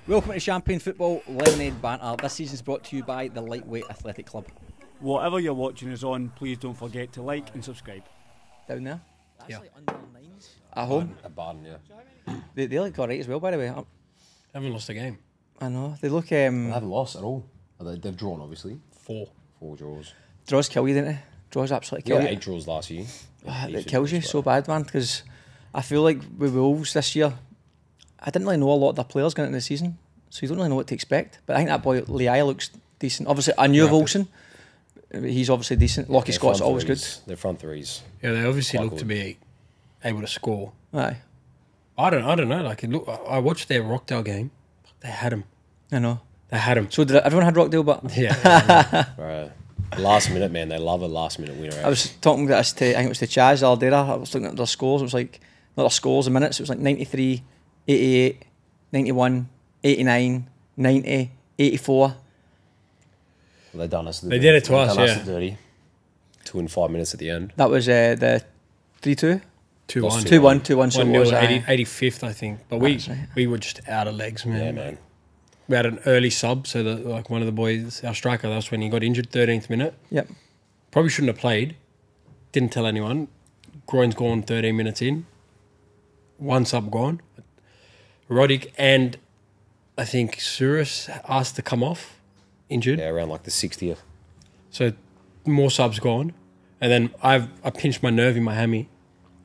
Welcome to Champagne Football Lemonade Banter. This season is brought to you by the Lightweight Athletic Club. Whatever you're watching us on, please don't forget to like and subscribe. Down there? Yeah. Like under nines. At home? At Baden, yeah. They look alright as well, by the way. Haven't lost a game. I know. They look... They haven't lost at all. They've drawn, obviously. Four draws. Draws kill you, don't they? Draws absolutely kill Yeah, you. 8 draws last year. It kills you so bad, man, because I feel like with Wolves this year, I didn't really know a lot of their players going into the season, so you don't really know what to expect. But I think that boy Liai looks decent. Obviously, I knew of Olsen. He's obviously decent. Lockie Scott's always good. Their front threes. Yeah, they obviously look good. to be able to score. Aye. I don't know. Like, I watched their Rockdale game. They had him. I know. They had him. So did everyone had Rockdale, but... Yeah. Right. Last minute, man. They love a last minute winner. I was talking about this to, I think it was to Chaz the other day. I was looking at their scores. It was like, not their scores in minutes. It was like 93, 88, 91, 89, 90, 84. Well, they done us. They did it to us, done yeah. us dirty. 2 and 5 minutes at the end. That was the 3-2? 2-1. 2-1. So it 1-0, was 85th, I think. But That's right. we were just out of legs, man. Yeah, man. We had an early sub, so that like one of the boys, our striker, that's when he got injured, 13th minute. Yep. Probably shouldn't have played. Didn't tell anyone. Groin's gone 13 minutes in. One sub gone. Roddick and I think Surus asked to come off, injured. Yeah, around like the 60th. So more subs gone. And then I pinched my nerve in my hammy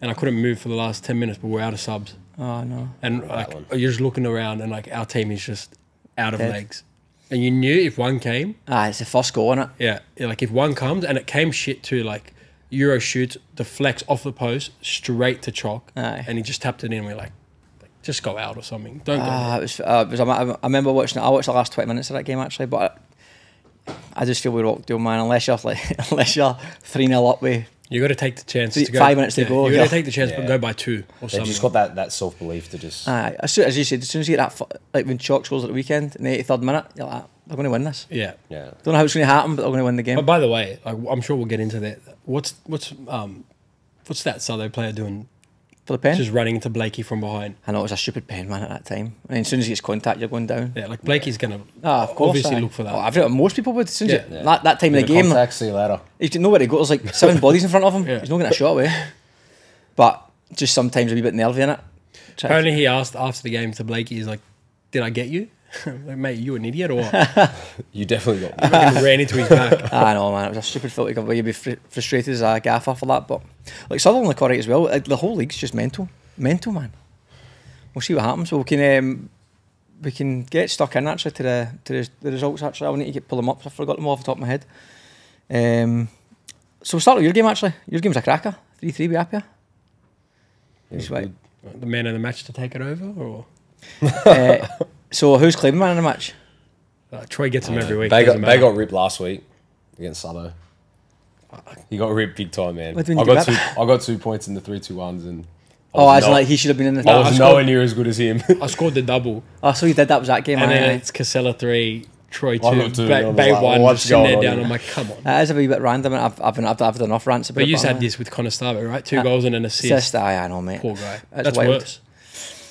and I couldn't move for the last 10 minutes, but we're out of subs. Oh, no. And like you're just looking around and like our team is just out of Dead. legs. And you knew if one came, It's the first goal, innit? yeah, like if one comes and it came shit too, like Euro shoots, deflects off the post straight to Chalk, Aye. and he just tapped it in. We're like just go out or something. Don't go. I remember watching it. I watched the last 20 minutes of that game, actually, but I just feel with Rockdale, man, unless you're 3-0 up with... You got to take the chance to go. 5 minutes to go. You got Yeah. to take the chance, but go by 2 or They've something. just got that self-belief to just... As you said, as soon as you get that, like when Chalk scores at the weekend in the 83rd minute, you're like, they're going to win this. Yeah. Yeah. Don't know how it's going to happen, but they're going to win the game. But by the way, like, I'm sure we'll get into that. What's that Southern player doing? For the pen? Just running into Blakey from behind. I know, it was a stupid pen, man, at that time. I mean, as soon as he gets contact, you're going down. Yeah, like Blakey's gonna Of course, obviously aye. look for that. Oh, I think most people would. As soon as Yeah. that time in the Bit of game, contact, see you later. he's nowhere to go. There's like 7 bodies in front of him. Yeah. He's not getting a shot away. But just sometimes a wee bit nervy in it. Apparently, he asked after the game to Blakey, he's like, "Did I get you?" Like, mate, you an idiot or what? You definitely got... Fucking ran into his back. I know, man. It was a stupid fault to give away. You'd be frustrated as a gaffer for that. But like Sutherland look alright as well. Like, the whole league's just mental, man. We'll see what happens. We can get stuck in actually to the results. Actually, I need to pull them up. I forgot them all off the top of my head. So we'll start with your game. Actually, your game's a cracker. 3-3. Be happier. good. The man of the match to take it over, or So who's claiming man in the match? Troy gets him every week. They doesn't matter. got ripped last week against Sutto. He got ripped big time, man. What do you I mean got you I got 2 points in the 3-2-1s and... As in like he should have been in the... I was I nowhere scored- near as good as him. I scored the double, Oh, so you did. That was that game. and then aye. it's Casella 3, Troy 2, got 2, and I was Bay like, 1, what's just sitting going there on down. here? I'm like, come on. That is a wee bit random. I've had enough rants about But it. you just had aye. this with Connor Starbuck, right? 2 goals and an assist. I know, mate. Poor guy. That's That's wild. worse.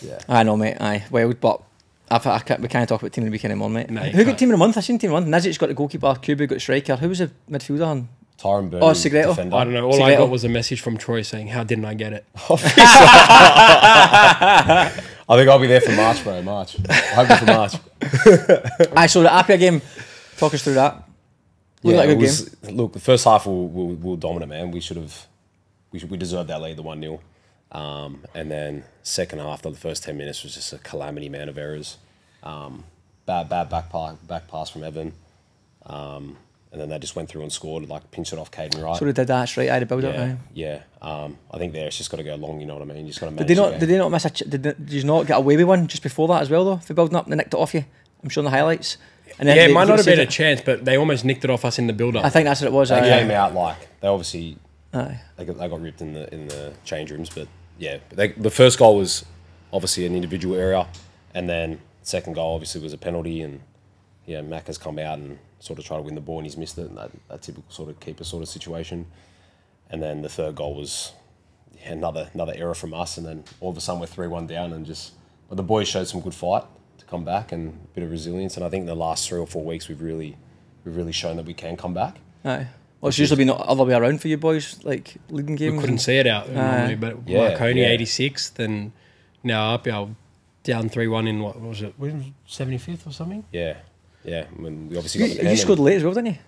Yeah. I know, mate. Aye, wild, but we can't talk about team of the week anymore, mate. No, you Who got can't. team of the month? I seen team of the month. Nizic's got the goalkeeper. Cuba got striker. Who was the midfielder on? Tyron Burn. Segreto. Defender. I don't know. All So I they- got was a message from Troy saying, "How didn't I get it?" I think I'll be there for March, bro. March. I hope for March. Aye, so the Apia game. Talk us through that. Looked like a good game. Look, the first half we'll dominant, man. We deserved that lead, the 1-0. And then second half, the first 10 minutes was just a calamity, man, of errors. Bad back pass from Evan. And then they just went through and scored, like pinched it off Caden Wright. So they did that straight. I had to build it. yeah, Aye. yeah. I think there it's just got to go long. You know what I mean? You just got to manage. Did they not miss a? Did you not get away with one just before that as well though? For building up, they nicked it off you. I'm showing the highlights. And then Yeah, it they- might not have they been a saved chance, but they almost nicked it off us in the build-up. I think that's what it was. They aye. came out like they obviously Aye. they got ripped in the change rooms, but yeah, the first goal was obviously an individual area, and then second goal obviously was a penalty, and yeah, Mac has come out and sort of tried to win the ball and he's missed it, and that typical sort of keeper sort of situation, and then the third goal was another error from us, and then all of a sudden we're 3-1 down, and just but the boys showed some good fight. to come back and a bit of resilience. And I think the last 3 or 4 weeks we've really shown that we can come back. Aye. Well, it's usually been the other way around for you boys, like leading games. We couldn't see it out normally, but Yeah, Marconi yeah. 86th, and now Apia down 3-1 in what was it? 75th or something? Yeah. When we obviously got the You pen. scored late as well, didn't you?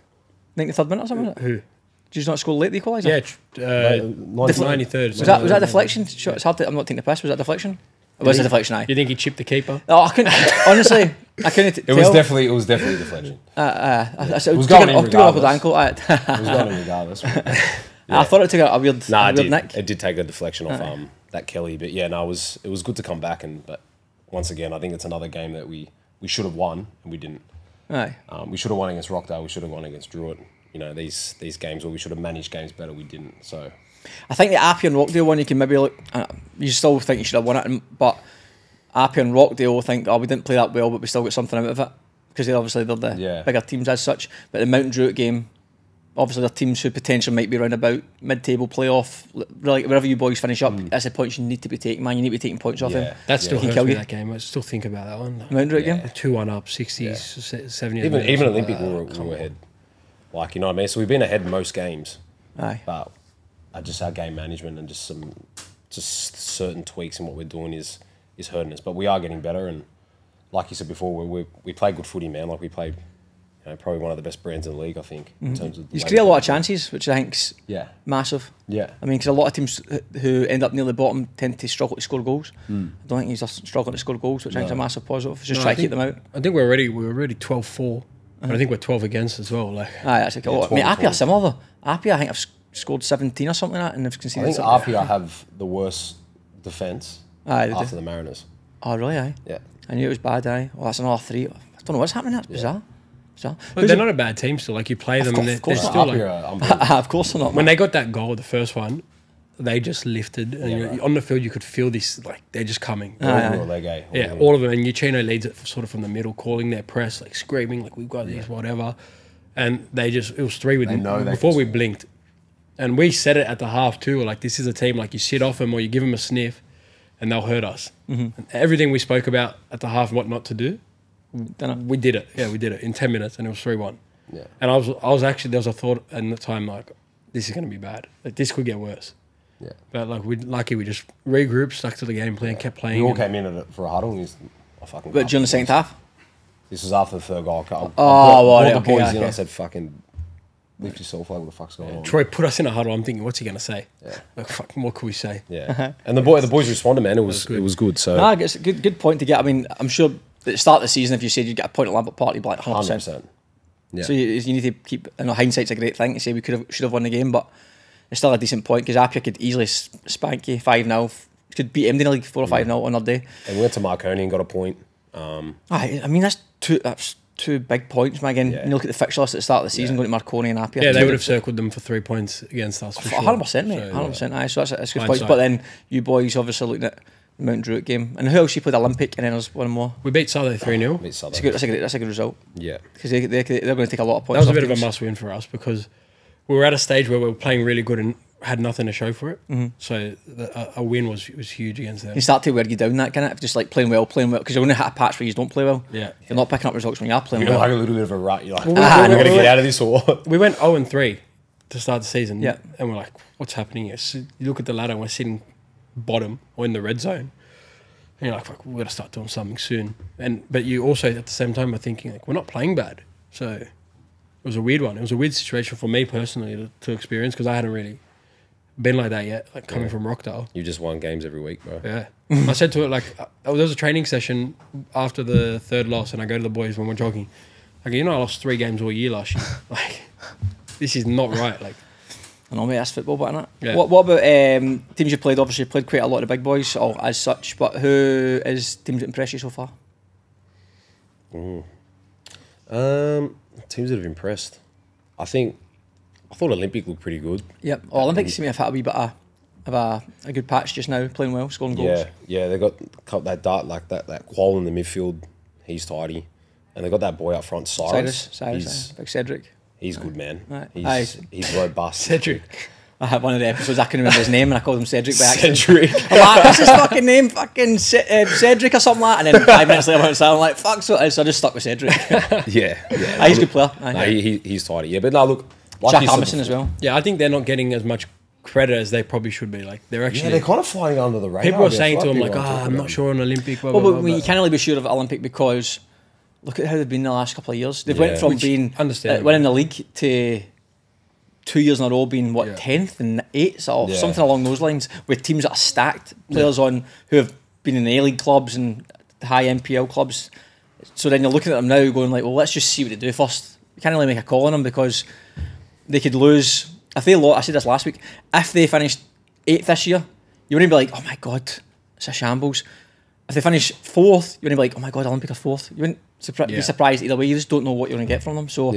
93rd minute or something? Who? Did you not score late the equaliser? Yeah, 93rd. Was that deflection? Sure, it's hard to, I'm not taking the piss. Was that deflection? It was a deflection, aye. You think he chipped the keeper? Oh, I couldn't. Honestly, I couldn't. It was definitely a deflection. It was going in took it off with regardless. ankle. Aye. It was going in regardless. I thought it took a weird, Nah, weird nick. it did take a deflection off that Kelly, but yeah, no, it was good to come back, but once again, I think it's another game that we should have won and we didn't. Aye. We should have won against Rockdale. We should have won against Druitt. You know, these games where we should have managed games better, we didn't. So I think the Appy and Rockdale one, you can maybe look. You still think you should have won it, but Appy and Rockdale think, we didn't play that well, but we still got something out of it because they're the bigger teams as such. But the Mountain Druitt game, obviously they're teams who potentially might be around about mid-table playoff. Really, wherever you boys finish up, that's the points you need to be taking. Man, you need to be taking points off them. That still Can hurts kill me, you. that game. I still think about that one. Mountain Druitt game. 2-1 up, 60s, 70s. even Olympic, we were ahead. Like, you know what I mean? So we've been ahead most games. Aye. But just our game management and just certain tweaks in what we're doing is hurting us. But we are getting better, and like you said before, we play good footy, man. Like we played, probably one of the best brands in the league, I think, in terms of. You create a lot of chances, which I think's massive. Yeah. I mean, because a lot of teams who end up near the bottom tend to struggle to score goals. I don't think he's just struggling to score goals, which I think is a massive positive. Just try to keep them out. I think we're already 12-4. And I think we're 12 against as well. Like, that's like a lot. I mean, Appy are similar though. Appy, I think I've scored 17 or something like that, and they've conceded. I think Appy have the worst defence after the Mariners. Oh really? Aye. Yeah. I knew it was bad. Aye. Well, that's another 3. I don't know what's happening. That's bizarre. But they're not a bad team still. Like you play them, and they're still like. Of course they're not. When they got that goal, the first one, they just lifted, and on the field you could feel this, like they're just coming. All of them. And Uchino leads it sort of from the middle, calling their press, like screaming, like we've got these, whatever. And it was 3 with them before we blinked. And we said it at the half too, like this is a team, like you sit off them or you give them a sniff, and they'll hurt us. And everything we spoke about at the half, what not to do, we did it. Yeah, we did it in 10 minutes, and it was 3-1. Yeah. And I was actually, there was a thought in the time like, this is going to be bad. Like this could get worse. Yeah. But like we just regrouped, stuck to the game plan, kept playing. We all came in for a huddle. And But during the second half? This was after the third goal. I right, the boys okay. in. I said, "Fucking lift yourself. Like, what the fuck's going on?" Troy put us in a huddle. I'm thinking, what's he going to say? Yeah. Like, fucking, what could we say? Yeah. And the boys responded, man. It was good. So nah, it's a good point to get. I mean, I'm sure at the start of the season, if you said you'd get a point at Lambert Park, you'd be like 100%. Yeah. So you need to keep. I know hindsight's a great thing to say. We should have won the game, but it's still a decent point because Apia could easily spank you 5-0. Could beat him in the league 4 or 5-0 on their day. And we went to Marconi and got a point. I mean that's two big points, man. Again, you look at the fixture list at the start of the season, going to Marconi and Apia. Yeah, they would have circled them for 3 points against us. For 100%, mate. 100%. Aye, so that's a good point. But then you boys obviously looking at the Mount Druitt game, and who else you played Olympic, and then there's one more. We beat Southey 3-0. That's a good result. Yeah, because they're going to take a lot of points. That was a bit of a must-win for us because we were at a stage where we were playing really good and had nothing to show for it. So a win was huge against them. You start to wear you down that kind of just like playing well, because you're going to hit a patch where you don't play well. Yeah, you're not picking up results when you are playing well. Like a little bit of a rut. You're like, we're going to get out of this or what? We went 0-3 to start the season. Yeah, and we're like, what's happening here? So you look at the ladder and we're sitting bottom or in the red zone. And you're like, fuck, we've got to start doing something soon. But you also, at the same time, are thinking, like, we're not playing bad. So it was a weird one. It was a weird situation for me personally to experience because I hadn't really been like that yet, like coming from Rockdale. You just won games every week, bro. Yeah. I said to it, like, there was a training session after the third loss, and I go to the boys when we're jogging. I go, I lost 3 games all year last year. Like, this is not right. Like, I know, mate, that's football, but innit? Yeah. What about teams you played? Obviously, you played quite a lot of the big boys, as such, but who is teams that impressed you so far? Teams that have impressed. I thought Olympic looked pretty good. Yep. Olympic seem to have had a wee bit of a good patch just now, playing well, scoring goals. Yeah, they got that dart, like that Qual in the midfield. He's tidy. And they got that boy up front, Cyrus. Big Cedric. He's good, man. Right. He's robust. Cedric. One of the episodes, I couldn't remember his name, and I called him Cedric by accident. Cedric. I'm like, what's his fucking name? Fucking Cedric or something like that. And then 5 minutes later, I'm like, fuck, so it is. So I just stuck with Cedric. Yeah. He's a good player. No, he's tidy. Yeah, but no, look. Like Jack Harmison as well. Yeah, I think they're not getting as much credit as they probably should be. Like they're actually. Yeah, they're kind of flying under the radar. People are saying to him like, I'm not sure on Olympic. Blah, blah, Well, blah, but you blah. can't really be sure of Olympic because look at how they've been the last couple of years. They've went from being winning the league to 2 years in a row being 10th and 8th or something along those lines, with teams that are stacked, players on who have been in the A-League clubs and the high NPL clubs. So then you're looking at them now going like, well, let's just see what they do first. You can't really make a call on them because they could lose. If they lost, I said this last week, if they finished 8th this year, you wouldn't be like, oh my God, it's a shambles. If they finish 4th, you wouldn't be like, oh my God, Olympic are 4th. You wouldn't be surprised either way. You just don't know what you're going to get from them. So,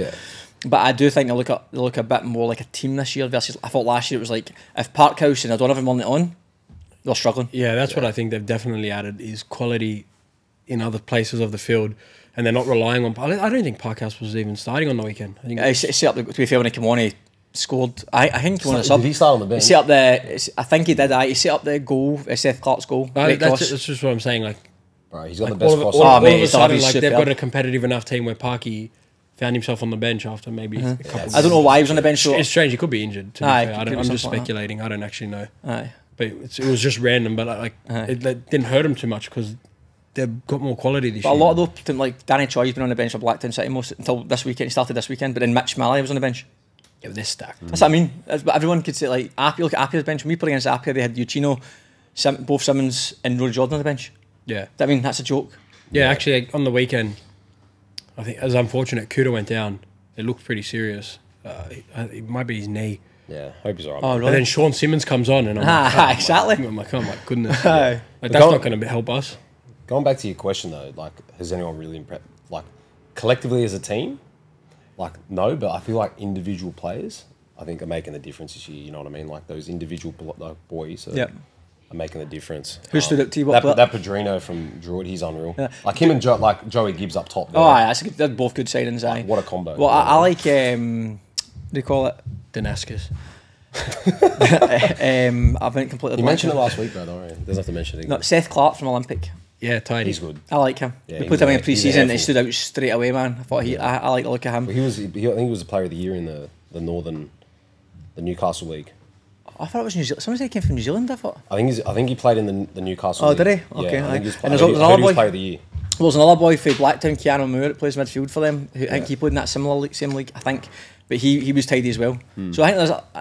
but I do think they look a bit more like a team this year versus, I thought last year it was like, if Parkhouse and O'Donovan weren't on, they're struggling. Yeah, that's what I think they've definitely added is quality in other places of the field. And they're not relying on... I don't think Parkhouse was even starting on the weekend. I think He set up, to be fair, when he came on, he scored. I think he won us up. Did he start on the bench? He set up I think he did. He set up the goal, Seth Clark's goal. That's just what I'm saying. Like, Bro, he's got like the best all crossover. of mate, a sudden, he's like they've superb. got a competitive enough team where Parky found himself on the bench after maybe a couple. I don't know why he was on the bench. So It's strange. He could be injured. To be fair. could be I'm just something like that. speculating. I don't actually know. Aye. But it was just random. But like, it didn't hurt him too much because they've got more quality this But year. a lot of those, like Danny Troy's been on the bench for Blacktown City most until this weekend. He started this weekend, but then Mitch Malley was on the bench. Yeah, they're stacked. That's what I mean. But everyone could say like Appia. Look at Appia's bench. When we played against Appia, they had Euchino, both Simmons and Rory Jordan on the bench. Yeah. I mean, that's a joke. Yeah, actually, on the weekend, I think it was unfortunate. Kuda went down. It looked pretty serious. It might be his knee. Yeah, hope he's all right. Oh, man. But really? then Sean Simmons comes on, and I'm like, Exactly. I'm like, oh my goodness. Aye. Like, that's not going to help us. Going back to your question though, like, has anyone really impressed? Like, collectively as a team, like, no, but I feel like individual players, I think, are making the difference this year. You know what I mean? Like those individual boys are making the difference. Who stood up to you? That Pedrino from Druid, he's unreal. Yeah. Like him and Joey Gibbs up top. There. Oh, aye, they're both good signings. Aye. What a combo. Well, I like what do you call it? Danaskos. I've been completely. You mentioned it last week, though, don't you? Doesn't have to mention it again. No, Seth Clark from Olympic. Yeah, tidy. He's good. I like him. Yeah, we he played him was in a- pre-season. he's a He stood out straight away, man. I thought I like the look of him. Well, I think he was the player of the year in the Newcastle League. I thought it was New Zealand. Someone said he came from New Zealand. I thought. I think he played in the Newcastle. Oh, League. did he? Yeah, Okay, I think he was, aye. I And there's heard another he was boy- player of the year. Well, there's another boy for Blacktown, Keanu Moore, that plays midfield for them. Who I think he played in that same league, I think. But he was tidy as well. So I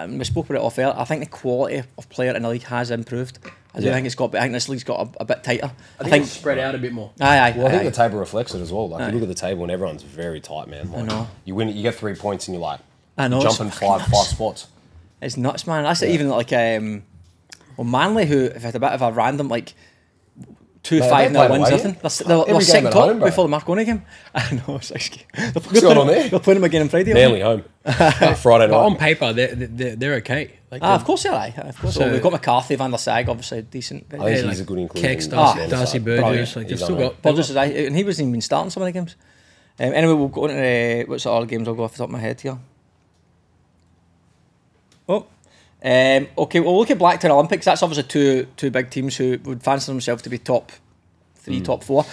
think we spoke about it off air. I think the quality of player in the league has improved. I do think it's got. But I think this league's got a bit tighter. I think it's spread out a bit more. Aye. Well, I think the table reflects it as well. Like, you look at the table and everyone's very tight, man. Like, I know. You win, you get 3 points and you're like, I know, jumping it's five nuts. spots. It's nuts, man. That's even like Manly, who have had a bit of a random like 2-5 they nil played wins. away, Nothing. yeah. They're Every game second at top home, bro. before the Marconi game. I know. It's like, What's going on there? They're playing them again on Friday. Manly home. Friday But on night. paper, they're okay. Like, Of course they are. Of course. So- Well, we've got McCarthy, Van der Sag, obviously decent. I think Yeah, he's a good inclusion. Kex, in Darcy, the Darcy side. Burgess, Brilliant. like they've He's still unreal. got. Burgess is and he wasn't even starting some of the games. Anyway, we'll go into what's the other games. I'll go off the top of my head here. Oh, okay. Well, look at Blacktown Olympics. That's obviously two big teams who would fancy themselves to be top 3, top 4.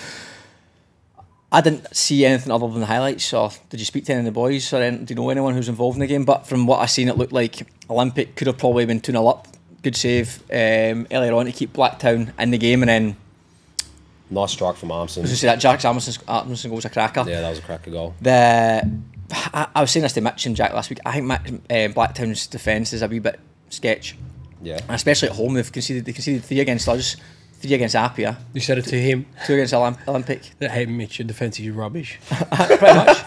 I didn't see anything other than the highlights. Or did you speak to any of the boys? Or do you know anyone who's involved in the game? But from what I seen, it looked like Olympic could have probably been 2-0 up. Good save earlier on to keep Blacktown in the game, and then Nice strike from I was Armstrong. going to say that Jack Armstrong goal was a cracker. Yeah, that was a cracker goal. I was saying this to Mitch and Jack last week. I think Blacktown's defence is a wee bit sketch, Yeah. and especially at home. They conceded 3 against us, 3 against Appia, You said it to him. 2 against Olympic. That hey Mitch, your defence is rubbish. Pretty much.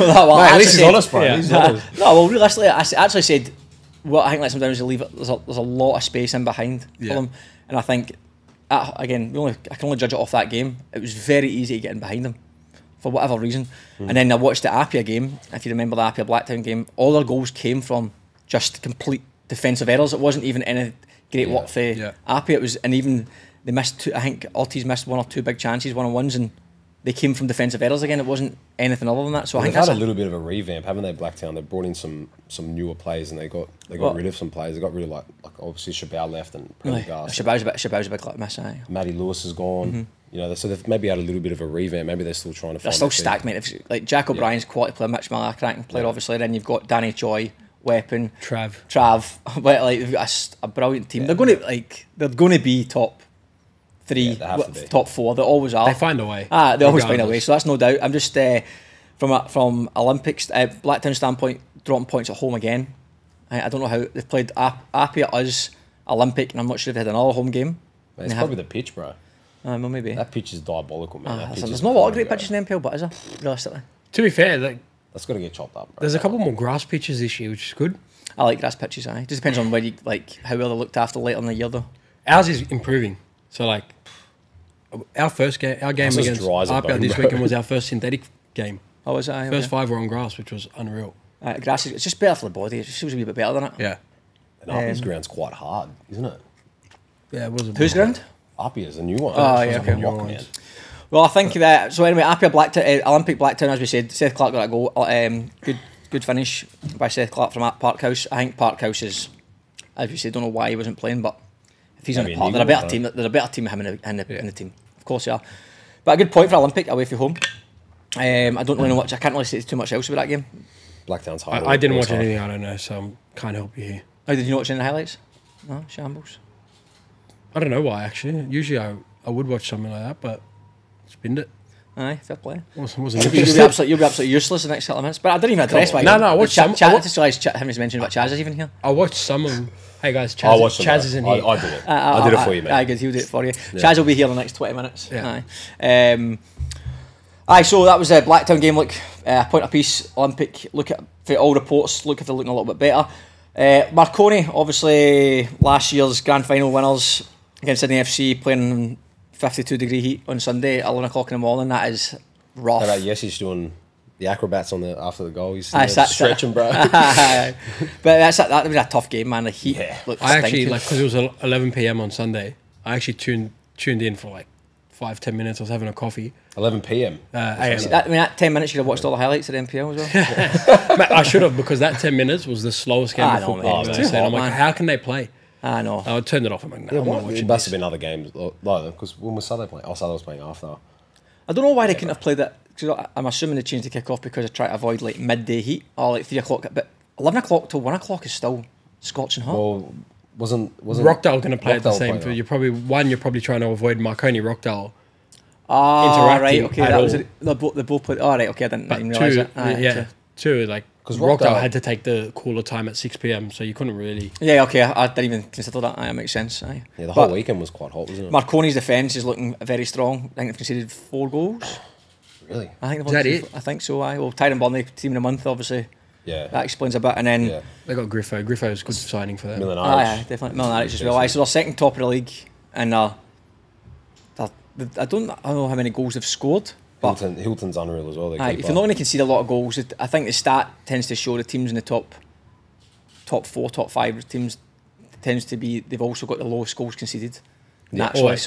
Well, At least he's honest, bro. Yeah. He's honest. No, well, realistically, I actually said, well, I think like sometimes you leave it. There's a lot of space in behind for them, and I think again, I can only judge it off that game. It was very easy to get in behind them for whatever reason. And then I watched the Appia game. If you remember the Appia Blacktown game, all their goals came from just complete defensive errors. It wasn't even any great work for Appia. It was, and even they missed 2. I think Ortiz missed 1 or 2 big chances, 1-on-1s, and they came from defensive errors again. It wasn't anything other than that. So I They've think had that's a little bit of a revamp, haven't they, Blacktown? They brought in some newer players, and they got rid of some players. They got rid of like obviously Chabal left and Prendergast. Chabau's a big miss. Aye. Matty Lewis is gone. You know, so they've maybe had a little bit of a revamp. Maybe they're still trying to. They're still stacked, mate. Like Jack O'Brien's quality player, Mitch Miller, cracking player, obviously. Then you've got Danny Choi, weapon. Trav, but like they've got a brilliant team. They're going to be top 3, top 4. They always are. They find a way. They always find a way. So that's no doubt. I'm just from Olympics Blacktown standpoint, dropping points at home again. I don't know how they've played Appy at us, Olympic, and I'm not sure if they had another home game. It's probably the pitch, bro. Well, maybe that pitch is diabolical, man. There's not a lot of great pitches in NPL, but is there realistically? To be fair, like that's got to get chopped up. Bro. There's a couple more grass pitches this year, which is good. I like grass pitches. It just depends on where you how well they're looked after later in the year, though. Ours is improving. So like our game against RPL this weekend was our first synthetic game. Oh, was it? First 5 were on grass, which was unreal. Grass it's just better for the body. It just feels a wee bit better than it. Yeah. And Arpia's ground's quite hard, isn't it? Yeah, it was. Whose ground? Arpia's a new one. Oh, yeah, okay. Well, I think that. So anyway, Appia Blacktown, Olympic Blacktown, as we said, Seth Clark got a goal. Good finish by Seth Clark from Parkhouse. I think Parkhouse is, as we said, don't know why he wasn't playing, but if he's on the park, they're a better team. They're a better team with him in the team. Of course they are. But a good point for Olympic away from home. I don't really know much. I can't really say too much else about that game. Blacktown's hard. I didn't watch anything. I don't know, so I can't help you here. Oh, did you not watch any of the highlights? No, shambles. I don't know why actually. Usually I would watch something like that, but spinned it. Aye, fair play. Wasn't you'll be absolutely useless the next couple of minutes. But I didn't even address why. No, I watched some. I just realised him mentioned about Chaz is even here. I watched some of them. Hey guys, Chaz isn't here. I did it. I did it for you, mate. Aye, good. He'll do it for you. Yeah. Chaz will be here in the next 20 minutes. Yeah. Aye. So that was a Blacktown game. Look, point apiece. Olympic. Look at for all reports. Look if they're looking a little bit better. Marconi, obviously last year's grand final winners against Sydney FC, playing 52-degree heat on Sunday at 11 o'clock in the morning. That is rough. Yes, he's doing the acrobats after the goal. He's stretching, bro. But that was a tough game, man. The heat. Yeah. I actually because it was 11 p.m. on Sunday. I actually tuned in for like 5-10 minutes. I was having a coffee. 11 p.m. That 10 minutes you could have watched all the highlights of the NPL as well. Mate, I should have, because that 10 minutes was the slowest game of football. I'm like, how can they play? I know. I turned it off. I'm like, no, I'm not watching. It must have been other games, because when was Saturday playing? Saturday was playing after. I don't know why they couldn't have played that. Cause I'm assuming they changed the kick-off because they try to avoid like midday heat or like 3 o'clock. But 11 o'clock to 1 o'clock is still scorching hot. Well, wasn't Rockdale going to play at the same? You're probably trying to avoid Marconi Rockdale. Right, okay, that was it. They both played. Right, okay, I didn't even realise that. Two, like, because Rockdale had to take the cooler time at 6 p.m, so you couldn't really. Yeah, okay, I didn't even consider that. That makes sense. Aye. Yeah, the whole weekend was quite hot, wasn't it? Marconi's defence is looking very strong. I think they've conceded 4 goals. Really? I think is that it? I think so. Aye. Well, Tyrone Burnley, team of the month, obviously. Yeah. That explains a bit, and then they got Griffo. Griffo is a good signing for them. Aye, definitely. Millenaric as well. Aye, so they're second top of the league, and I don't know how many goals they've scored. But Hilton's unreal as well. If you're not going to concede a lot of goals, I think the stat tends to show the teams in the top 4, top 5 teams tends to be, they've also got the lowest goals conceded. Naturally,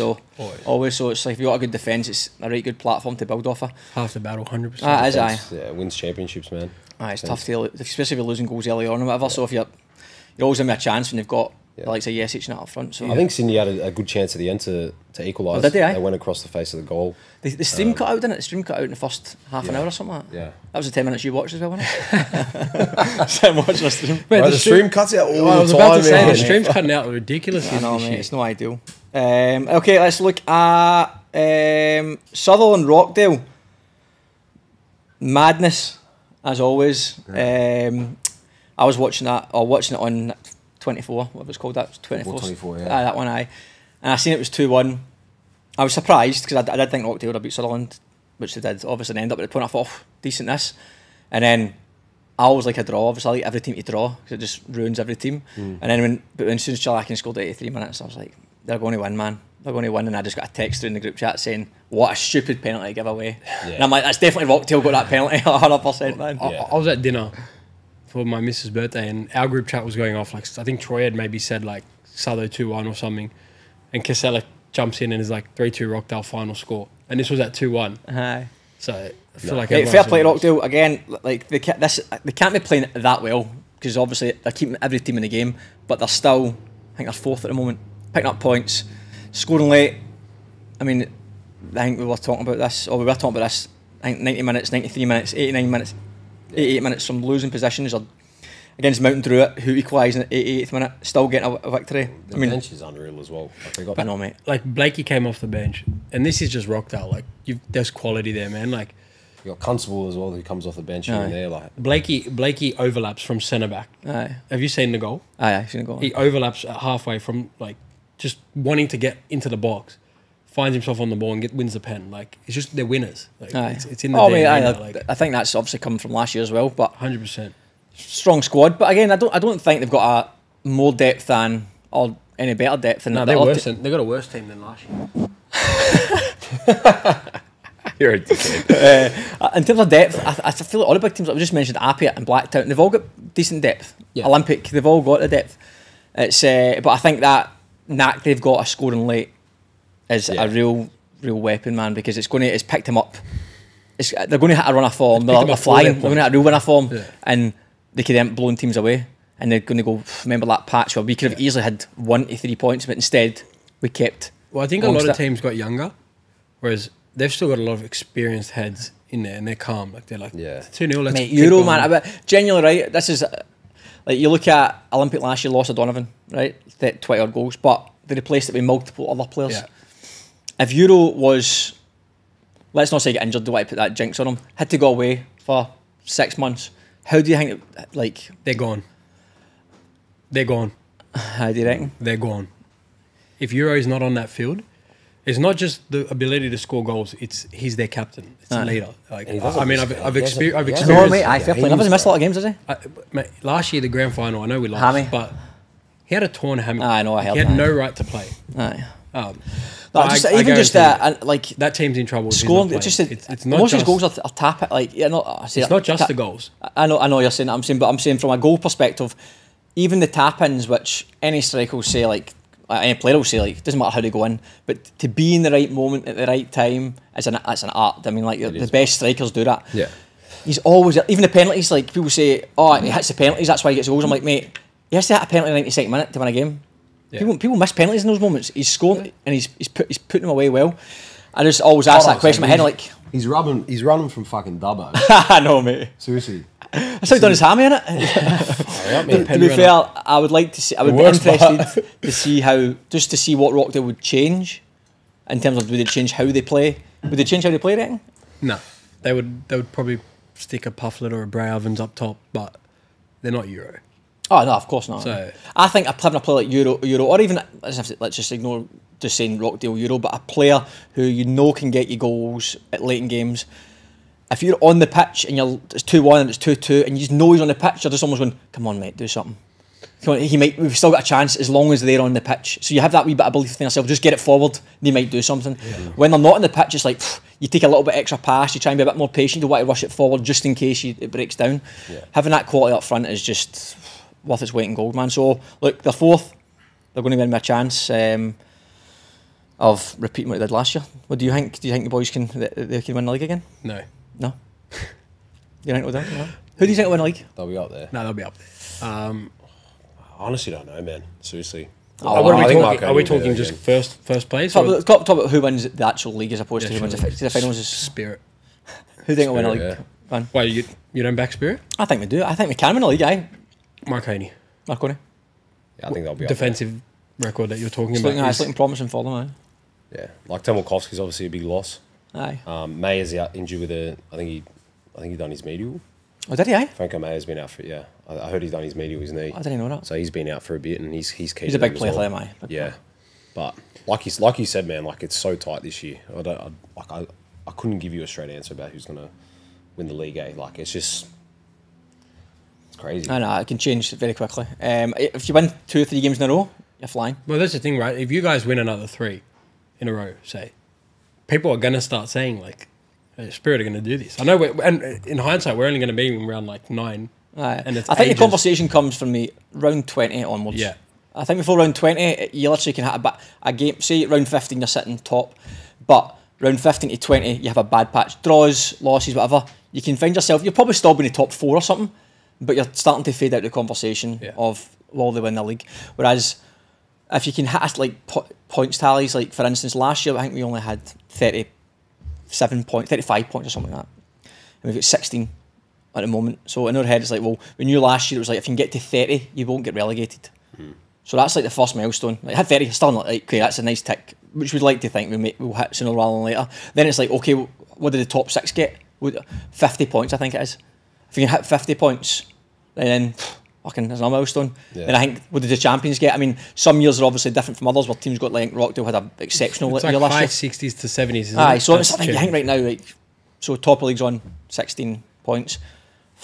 always. So it's like if you've got a good defence, it's a right good platform to build off of. Half the battle, 100%. Yeah, it wins championships, man. It's tough to, especially if you're losing goals early on or whatever. So if you're always having a chance when you've got the likes of Yesic and that up front. So I think Sydney had a good chance at the end to equalise. Did they? They went across the face of the goal. The stream cut out, didn't it? The stream cut out in the first half an hour or something like that. Yeah. That was the 10 minutes you watched as well, wasn't it? So watching the stream. The stream cuts out all the time. I was about to say, the stream's cutting out ridiculously. I know, mate. It's no ideal. Okay, let's look at Sutherland Rockdale. Madness, as always. I was watching it on 24, whatever it's called, that 24, yeah. That one, aye. And I seen it was 2-1. I was surprised because I did think Rockdale would have beat Sutherland, which they did. Obviously, end up at the point I thought, decent this. And then I always like a draw. Obviously, I like every team to draw because it just ruins every team. And then when soon as Chalakin scored 83 minutes, I was like, they're going to win, man. They're going to win. And I just got a text through in the group chat saying, what a stupid penalty to give away. Yeah. And I'm like, that's definitely Rockdale got that penalty, 100%, man. I was at dinner for my missus' birthday, and our group chat was going off. Like, I think Troy had maybe said like Southo 2-1 or something, and Casella jumps in and is like 3-2 Rockdale final score, and this was at 2-1. Aye. So I feel like Hey, fair play to Rockdale again. Like they can't be playing that well because obviously they're keeping every team in the game, but they're still, I think they're fourth at the moment, picking up points, scoring late. I mean, I think we were talking about this. I think 90 minutes, 93 minutes, 89 minutes, 88 minutes from losing positions or against Mountain Druitt, who equalised in the 88th minute, still getting a victory. The bench is unreal as well. But no, mate. Like Blakey came off the bench, and this is just Rockdale. Like there's quality there, man. Like you got Constable as well, who comes off the bench here and there. Like Blakey overlaps from centre back. Aye. Have you seen the goal? Aye, I've seen the goal. He overlaps at halfway from like just wanting to get into the box, finds himself on the ball and wins the pen. Like it's just they're winners. Like, it's in the DNA. I think that's obviously coming from last year as well. But 100%. Strong squad, but again, I don't think they've got a more depth than or any better depth than. No, they're worse. They got a worse team than last year. you're a dickhead. In terms of depth, I feel like all the big teams, like we just mentioned, Apia and Blacktown, they've all got decent depth. Yeah. Olympic, they've all got the depth. It's but I think that knack they've got of scoring late is a real weapon, man, because it's picked him up. They're going to hit a run of form. They're flying. They're going to hit a real run of form, and they could end up blowing teams away. And they're going to go. Remember that patch where we could have easily had 1 to 3 points, but instead we kept. Well, I think a lot of teams got younger, whereas they've still got a lot of experienced heads in there, and they're calm. Like they're like 2-0. Let's mate, Euro, man. Genuinely, right. This is like you look at Olympic last year, lost to Donovan, right? 20 odd goals, but they replaced it with multiple other players. Yeah. If Euro was, let's not say get injured, don't want to put that jinx on them, had to go away for 6 months, how do you think, like... They're gone. They're gone. How do you reckon? They're gone. If Euro is not on that field, it's not just the ability to score goals, he's their captain. It's a leader. Like, I mean, I've experienced... No, mate, fair play. Never missed a lot of games, has he? Mate, last year, the grand final, I know we lost, hammy. But he had a torn hammy. I know, I heard He had no right to play. Aye. Like that team's in trouble. Scoring, it's not most of his goals are tap it. Like it's not just the goals. I know you're saying that. I'm saying from a goal perspective, even the tap ins, which any striker will say, like any player will say, like it doesn't matter how they go in, but to be in the right moment at the right time is an art. I mean, like the best strikers do that. Yeah, he's always, even the penalties. Like people say, oh, he hits the penalties, that's why he gets goals. I'm like, mate, he has to hit a penalty in the 92nd minute to win a game. Yeah. People miss penalties in those moments. He's scoring and he's putting them away well. I just always ask that question in my head, like he's running from fucking Dubbo. I know, mate. Seriously, that's how he done his hammy in it. To be fair, I would like to see. I would be interested to see what Rockdale would change in terms of would they change how they play? Would they change how they play? Reckon? No, they would probably stick a Pufflet or a Bray Ovens up top, but they're not Euro. Oh no, of course not. So I think having a player like Euro, or even let's just ignore just saying Rockdale Euro, but a player who you know can get you goals at late in games. If you're on the pitch and it's 2-1 and it's 2-2 and you just know he's on the pitch, you're just almost going, come on, mate, do something. Come on, we've still got a chance as long as they're on the pitch. So you have that wee bit of belief in yourself. Just get it forward. They might do something. Yeah. When they're not on the pitch, it's like you take a little bit extra pass. You try and be a bit more patient. You don't want to rush it forward just in case it breaks down. Yeah. Having that quality up front is just worth its weight in gold, man. So look, they're fourth. They're going to give me a chance of repeating what they did last year. What do you think? Do you think the boys can win the league again? No. You think they'll do? No. Who do you think will win the league? They'll be up there. No, they'll be up there. I honestly don't know, man. Seriously. Are we talking just first place? Talk about who wins the actual league as opposed to who wins the finals. Is Spirit. Who do you think will win the league? Yeah. Wait, you don't back Spirit? I think we do. I think we can win the league, aye. Marconi. Yeah, I think they'll be defensive record that you're talking about. It's looking promising for them, aye. Yeah, like Temelkovski's obviously a big loss. Aye. May is out injured with I think he done his medial. Oh, did he? Aye. Franco May has been out for I heard he's done his medial, his knee. I didn't know that. So he's been out for a bit, and he's keen. He's a big player for them, aye. Yeah, but like you said, man, like it's so tight this year. I couldn't give you a straight answer about who's gonna win the league. Like it's crazy. I know it can change very quickly. If you win 2 or 3 games in a row, you're flying. Well, that's the thing, right? If you guys win another 3 in a row, say, people are gonna start saying like, hey, Spirit are gonna do this. I know, and in hindsight, we're only gonna be in round like 9. And I think the conversation comes from me round 20 onwards. Yeah. I think before round 20, you literally can hit a game. Say round 15, you're sitting top, but round 15 to 20, you have a bad patch. Draws, losses, whatever. You can find yourself, you'll probably still be in the top 4 or something, but you're starting to fade out the conversation of will they win the league. Whereas if you can hit like points tallies, like for instance, last year I think we only had 35 points or something like that. And we've got 16 at the moment. So in our head it's like, well, we knew last year it was like if you can get to 30, you won't get relegated. So that's like the first milestone. Like, I had 30, still not like, okay, that's a nice tick, which we'd like to think we'll hit sooner rather than later. Then it's like, okay, what did the top 6 get? 50 points, I think it is. If you can hit 50 points, then fucking there's another milestone. Yeah. Then I think, what did the champions get? I mean, some years are obviously different from others, where teams got like Rockdale had an exceptional it's year like last high year. 60s to 70s, isn't Aye, it? so That's I think right now, like, so top of the league's on 16 points.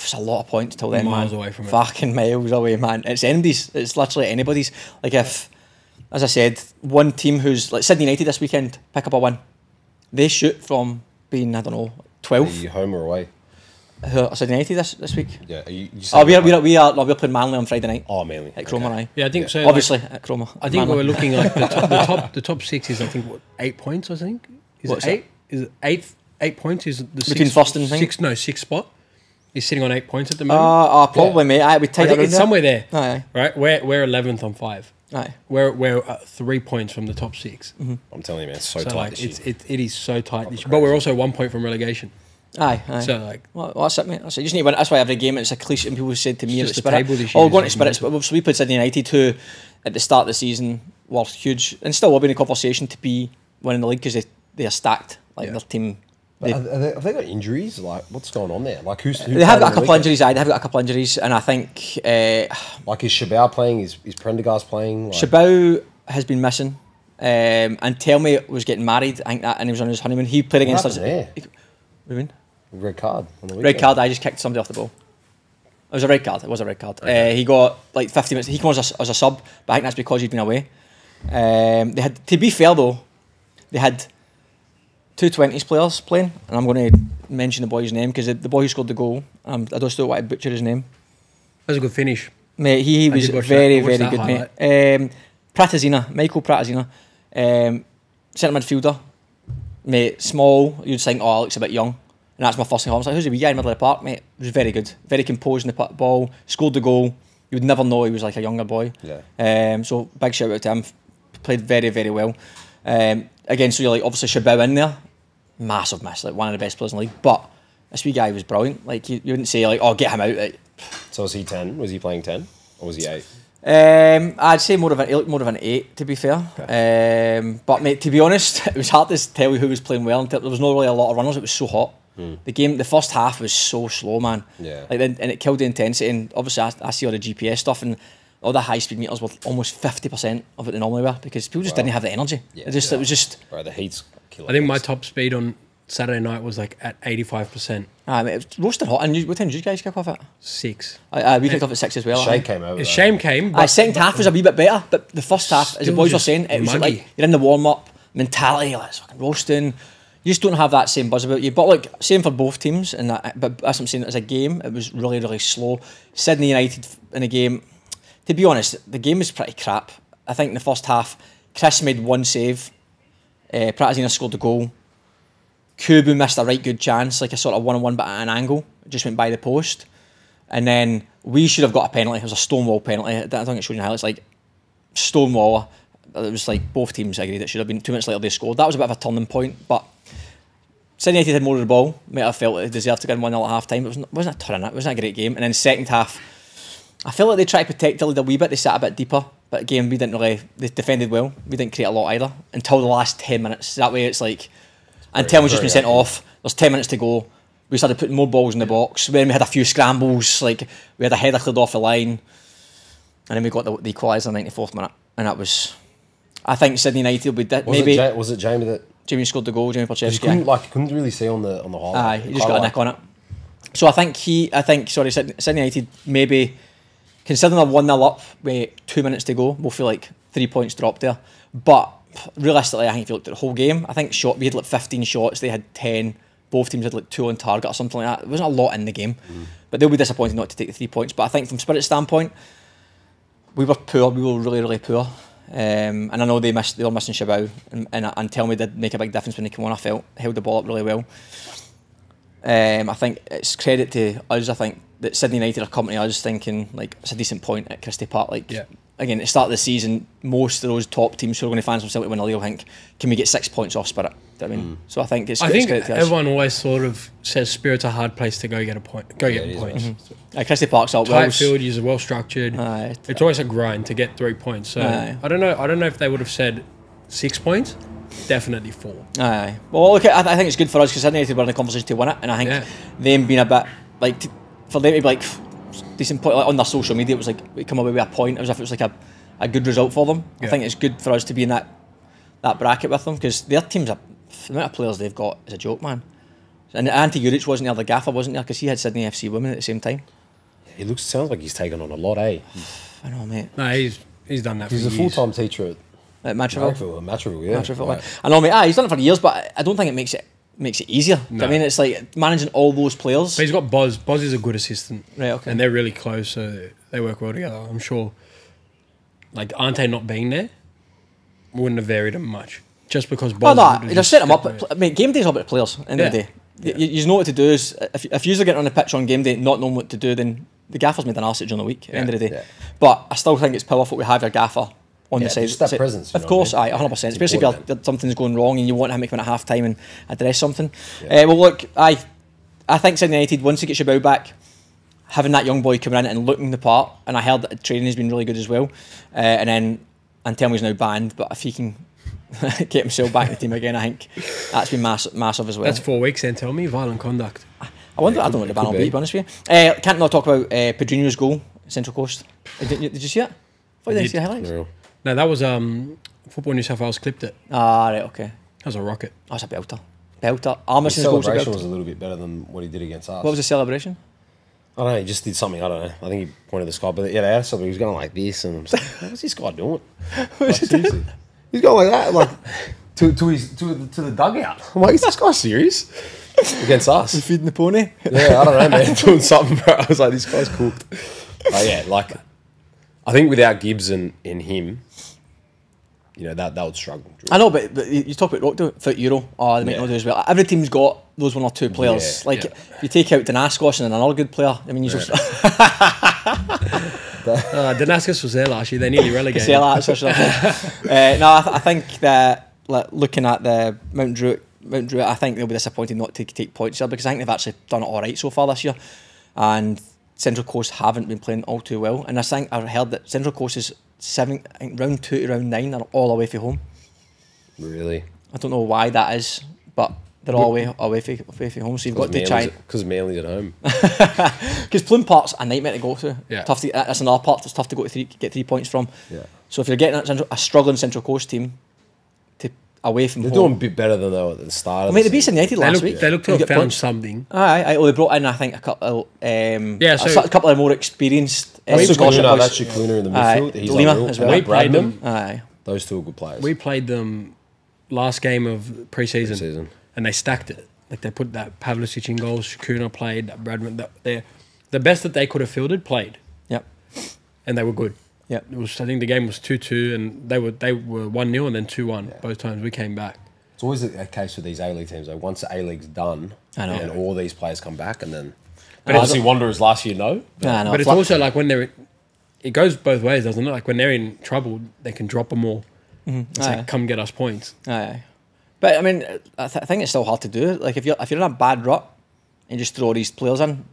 It's a lot of points till then, Miles man. away from it. Fucking miles away, man. It's anybody's. It's literally anybody's. Like if, as I said, one team who's like Sydney United this weekend pick up a win, they shoot from being, I don't know, 12th. Are you home or away? Who are Sydney United this week? Yeah. Are you We're playing Manly on Friday night Oh, mainly. at Cromer. Aye. Yeah, I think so. Obviously at Cromer. I think Manly. we're looking like the top 6 is I think what 8 points. I think is What's it 8? Is it 8 points? Is the Between first and thing? sixth spot? He's sitting on 8 points at the moment. Probably, mate. Aye, we I tied think it it's somewhere there, Aye, right? We're 11th on 5. aye. We're 3 points from the top 6. I'm telling you, man, it's so, So tight like this year. it is so tight this year. But we're also 1 point from relegation. Aye, aye. So like Well, that's it, mate. That's it. You just need to win. That's why every game it's a cliche. And people said to me, It's at just the Spirit, table this year going is to Spirits. mental. But so we played Sydney United, who at the start of the season were huge and still will be in the conversation to be winning the league because they are stacked. Like their team. But have they got injuries? Like, what's going on there? Like, who They have played got a on the couple weekend? injuries. They have got a couple injuries, and I think Like, is Shabao playing? Is Prendergast playing? Like, Shabao has been missing. And Tell Me was getting married. I think that, and he was on his honeymoon. He played against us. happened there? What do you mean? red card on the weekend. Red card. I just kicked somebody off the ball. It was a red card. It was a red card. He got like 50 minutes. He came on as a sub, but I think that's because he'd been away. They had, to be fair though, they had 2 20s players playing, and I'm going to mention the boy's name because the boy who scored the goal, I don't still want to butcher his name. that was a good finish. Mate, he I was did watch very, that. I watched very that good, mate. Pratazina, Michael Pratazina, centre midfielder. Mate, small, you'd think, oh, looks a bit young. And that's my first thing. I was like, who's the wee guy in the middle of the park, mate? He was very good. Very composed in the ball, scored the goal. You would never know he was like a younger boy. Yeah. So big shout out to him. Played very, very well. Again, so you're like, obviously Shabao in there. Massive miss, like one of the best players in the league. But this wee guy was brilliant. Like, you wouldn't say, like, oh, get him out. Like, So was he 10? Was he playing 10? Or was he 8? I'd say more of an 8, to be fair. Okay. But mate, to be honest, it was hard to tell you who was playing well. There was not really a lot of runners. It was so hot. The first half was so slow, man. Yeah. Like, and it killed the intensity. And obviously, I see all the GPS stuff, and all the high speed meters were almost 50% of what they normally were because people just didn't have the energy. Yeah, It was just. Right, the heat's killing. I think my top speed on Saturday night was like at 85%. Mate, it was roasting hot. And what time did you guys kick off at? 6. We kicked off at 6 as well. Shay came over. Shame came, but Second half was a wee bit better, but the first half, as the Still boys were just saying, it was muggy. like you're in the warm up mentality, like it's fucking roasting. You just don't have that same buzz about you. But like, same for both teams, and that. But as I'm saying, as a game, it was really, really slow. Sydney United in the game. To be honest, the game was pretty crap. I think in the first half, Chris made one save. Pratazina scored the goal. Kubu missed a right good chance, like a sort of one-on-one, but at an angle. It just went by the post. And then we should have got a penalty. It was a stonewall penalty. I don't think it showed you how. It's like stonewall. It was like both teams agreed it should have been. 2 minutes later they scored. That was a bit of a turning point. But Sydney United had more of the ball. Might have felt they deserved to get 1-0 at half time. It wasn't a turn in it. It wasn't a great game. And then second half, I feel like they tried to protect the lead a wee bit. They sat a bit deeper. But again, they defended well. We didn't create a lot either until the last 10 minutes. That way it's like, and Tellman's just been sent off. There's 10 minutes to go. We started putting more balls in the box. Then we had a few scrambles. Like, we had a header cleared off the line. And then we got the equaliser in the 94th minute. And that was, I think Sydney United will be, Was it Jamie that... Jamie scored the goal, Jamie You Parchevsky. couldn't really see on the highlight. Aye, he just got a nick on it. So I think Sydney United maybe, considering they're 1-0 up with 2 minutes to go, we'll feel like 3 points dropped there. But realistically, I think if you looked at the whole game, I think we had like 15 shots, they had 10. Both teams had like 2 on target or something like that. There wasn't a lot in the game. But they'll be disappointed not to take the 3 points. But I think from Spirit's standpoint, we were poor. We were really, really poor. And I know they were missing Shabao, and tell me did make a big difference when they came on. I felt held the ball up really well. I think it's credit to us. I think that Sydney United are coming to us thinking like it's a decent point at Christie Park. Like again, at the start of the season, most of those top teams who are going to fans themselves to win the league, I think, can we get 6 points off Spirit? I mean, so I think it's. I think credit to us. everyone always sort of says Spirit's a hard place to go get a point. Get points. Christie Park's up Tight field, you're well structured. Aye. It's always a grind to get 3 points. So I don't know if they would have said 6 points. Definitely 4. Aye. Well, look, I think it's good for us because Sydney United were in the conversation to win it, and I think them being a bit like for them to be like decent point like, on their social media, it was like we come away with a point as if it was like a good result for them. I think it's good for us to be in that bracket with them because their teams are. The amount of players they've got is a joke, man. And Ante Juric wasn't there, the gaffer wasn't there because he had Sydney FC women at the same time. He sounds like he's taken on a lot, eh? I know, mate. No, he's done that. He's a full-time teacher at Matraville. Matraville, yeah. Matraville, right. I know, mate. He's done it for years, but I don't think it makes it easier. No. I mean, it's like managing all those players. But he's got Boz. Boz is a good assistant, right? Okay, and they're really close, so they work well together. I'm sure. Like Ante not being there wouldn't have varied him much. Just because Boz you just set them up. I mean, game day's all about the players. End of the day, you know what to do. Is if you're getting on the pitch on game day, not knowing what to do, then the gaffer's made an asset during the week. At the end of the day, but I still think it's powerful to have your gaffer on the side. Just that presence. Of course, 100%. Especially if something's going wrong and you want him to come in at half time and address something. Well, look, I think Sydney United once they get Shabao back, having that young boy coming in and looking the part, and I heard that training has been really good as well. And then Antelmi's now banned, but if he can get himself back in the team again, I think that's been massive as well. That's 4 weeks then, tell me. Violent conduct. I wonder, I don't know what the ban will be, to be honest with you. Can't not talk about Pedrinho's goal at Central Coast. Did you see it? I thought you didn't see the highlights. No, that was Football New South Wales clipped it. Ah, right, okay. That was a rocket. That was a belter. Armison's His celebration was a little bit better than what he did against us. What was the celebration? I don't know, he just did something, I don't know. I think he pointed the sky, but yeah, they had something, he was going like this, and I'm just like, what's this guy doing? Like, seriously. He's going like that, like to the dugout. I'm like, is this guy serious? Against us. He's feeding the pony? Yeah, I don't know, man. Doing something, bro. I was like, this guy's cooked. But yeah, like, I think without Gibbs and him, you know, that would struggle. I know, but you talk about Rockdo for Euro. Oh, they might not do as well. Every team's got those 1 or 2 players. If you take out Danaskos and another good player, I mean, you just... Danaskos was there last year. They nearly relegated. I think that looking at the Mount Druitt, I think they'll be disappointed not to take points there because I think they've actually done it all right so far this year, and Central Coast haven't been playing all too well. And I think I've heard that Central Coast is round 2 to round 9 are all away from home. Really? I don't know why that is, but they're all away from home. So you've got to try. Because Manly's at home. Because Plume Park's a nightmare to go to. Yeah. Tough to. That's another part that's tough to go to get 3 points from. Yeah. So if you're getting a struggling Central Coast team away from they're home, doing a bit better than they were at the start. I mean, they beat United last week. They looked to have found something. Aye. They brought in, I think, a couple. A couple of more experienced. That's Chicluna in the midfield. He's Lima as well. We played them. Aye. Those 2 are good players. We played them last game of pre-season. And they stacked it. Like they put that Pavlicic in goals. Chicluna played. Bradman. The best that they could have fielded played. Yep. And they were good. Yep. I think the game was 2-2 and they were 1-0 and then 2-1 both times we came back. It's always a case with these A-League teams though. Once the A-League's done, and all these players come back and then... But obviously Wanderers last year, no. But it's also like when they're... It goes both ways, doesn't it? Like when they're in trouble, they can drop them all. It's like, come get us points. Aye. But I mean, I think it's still hard to do. Like if you're in a bad rut and you just throw these players in,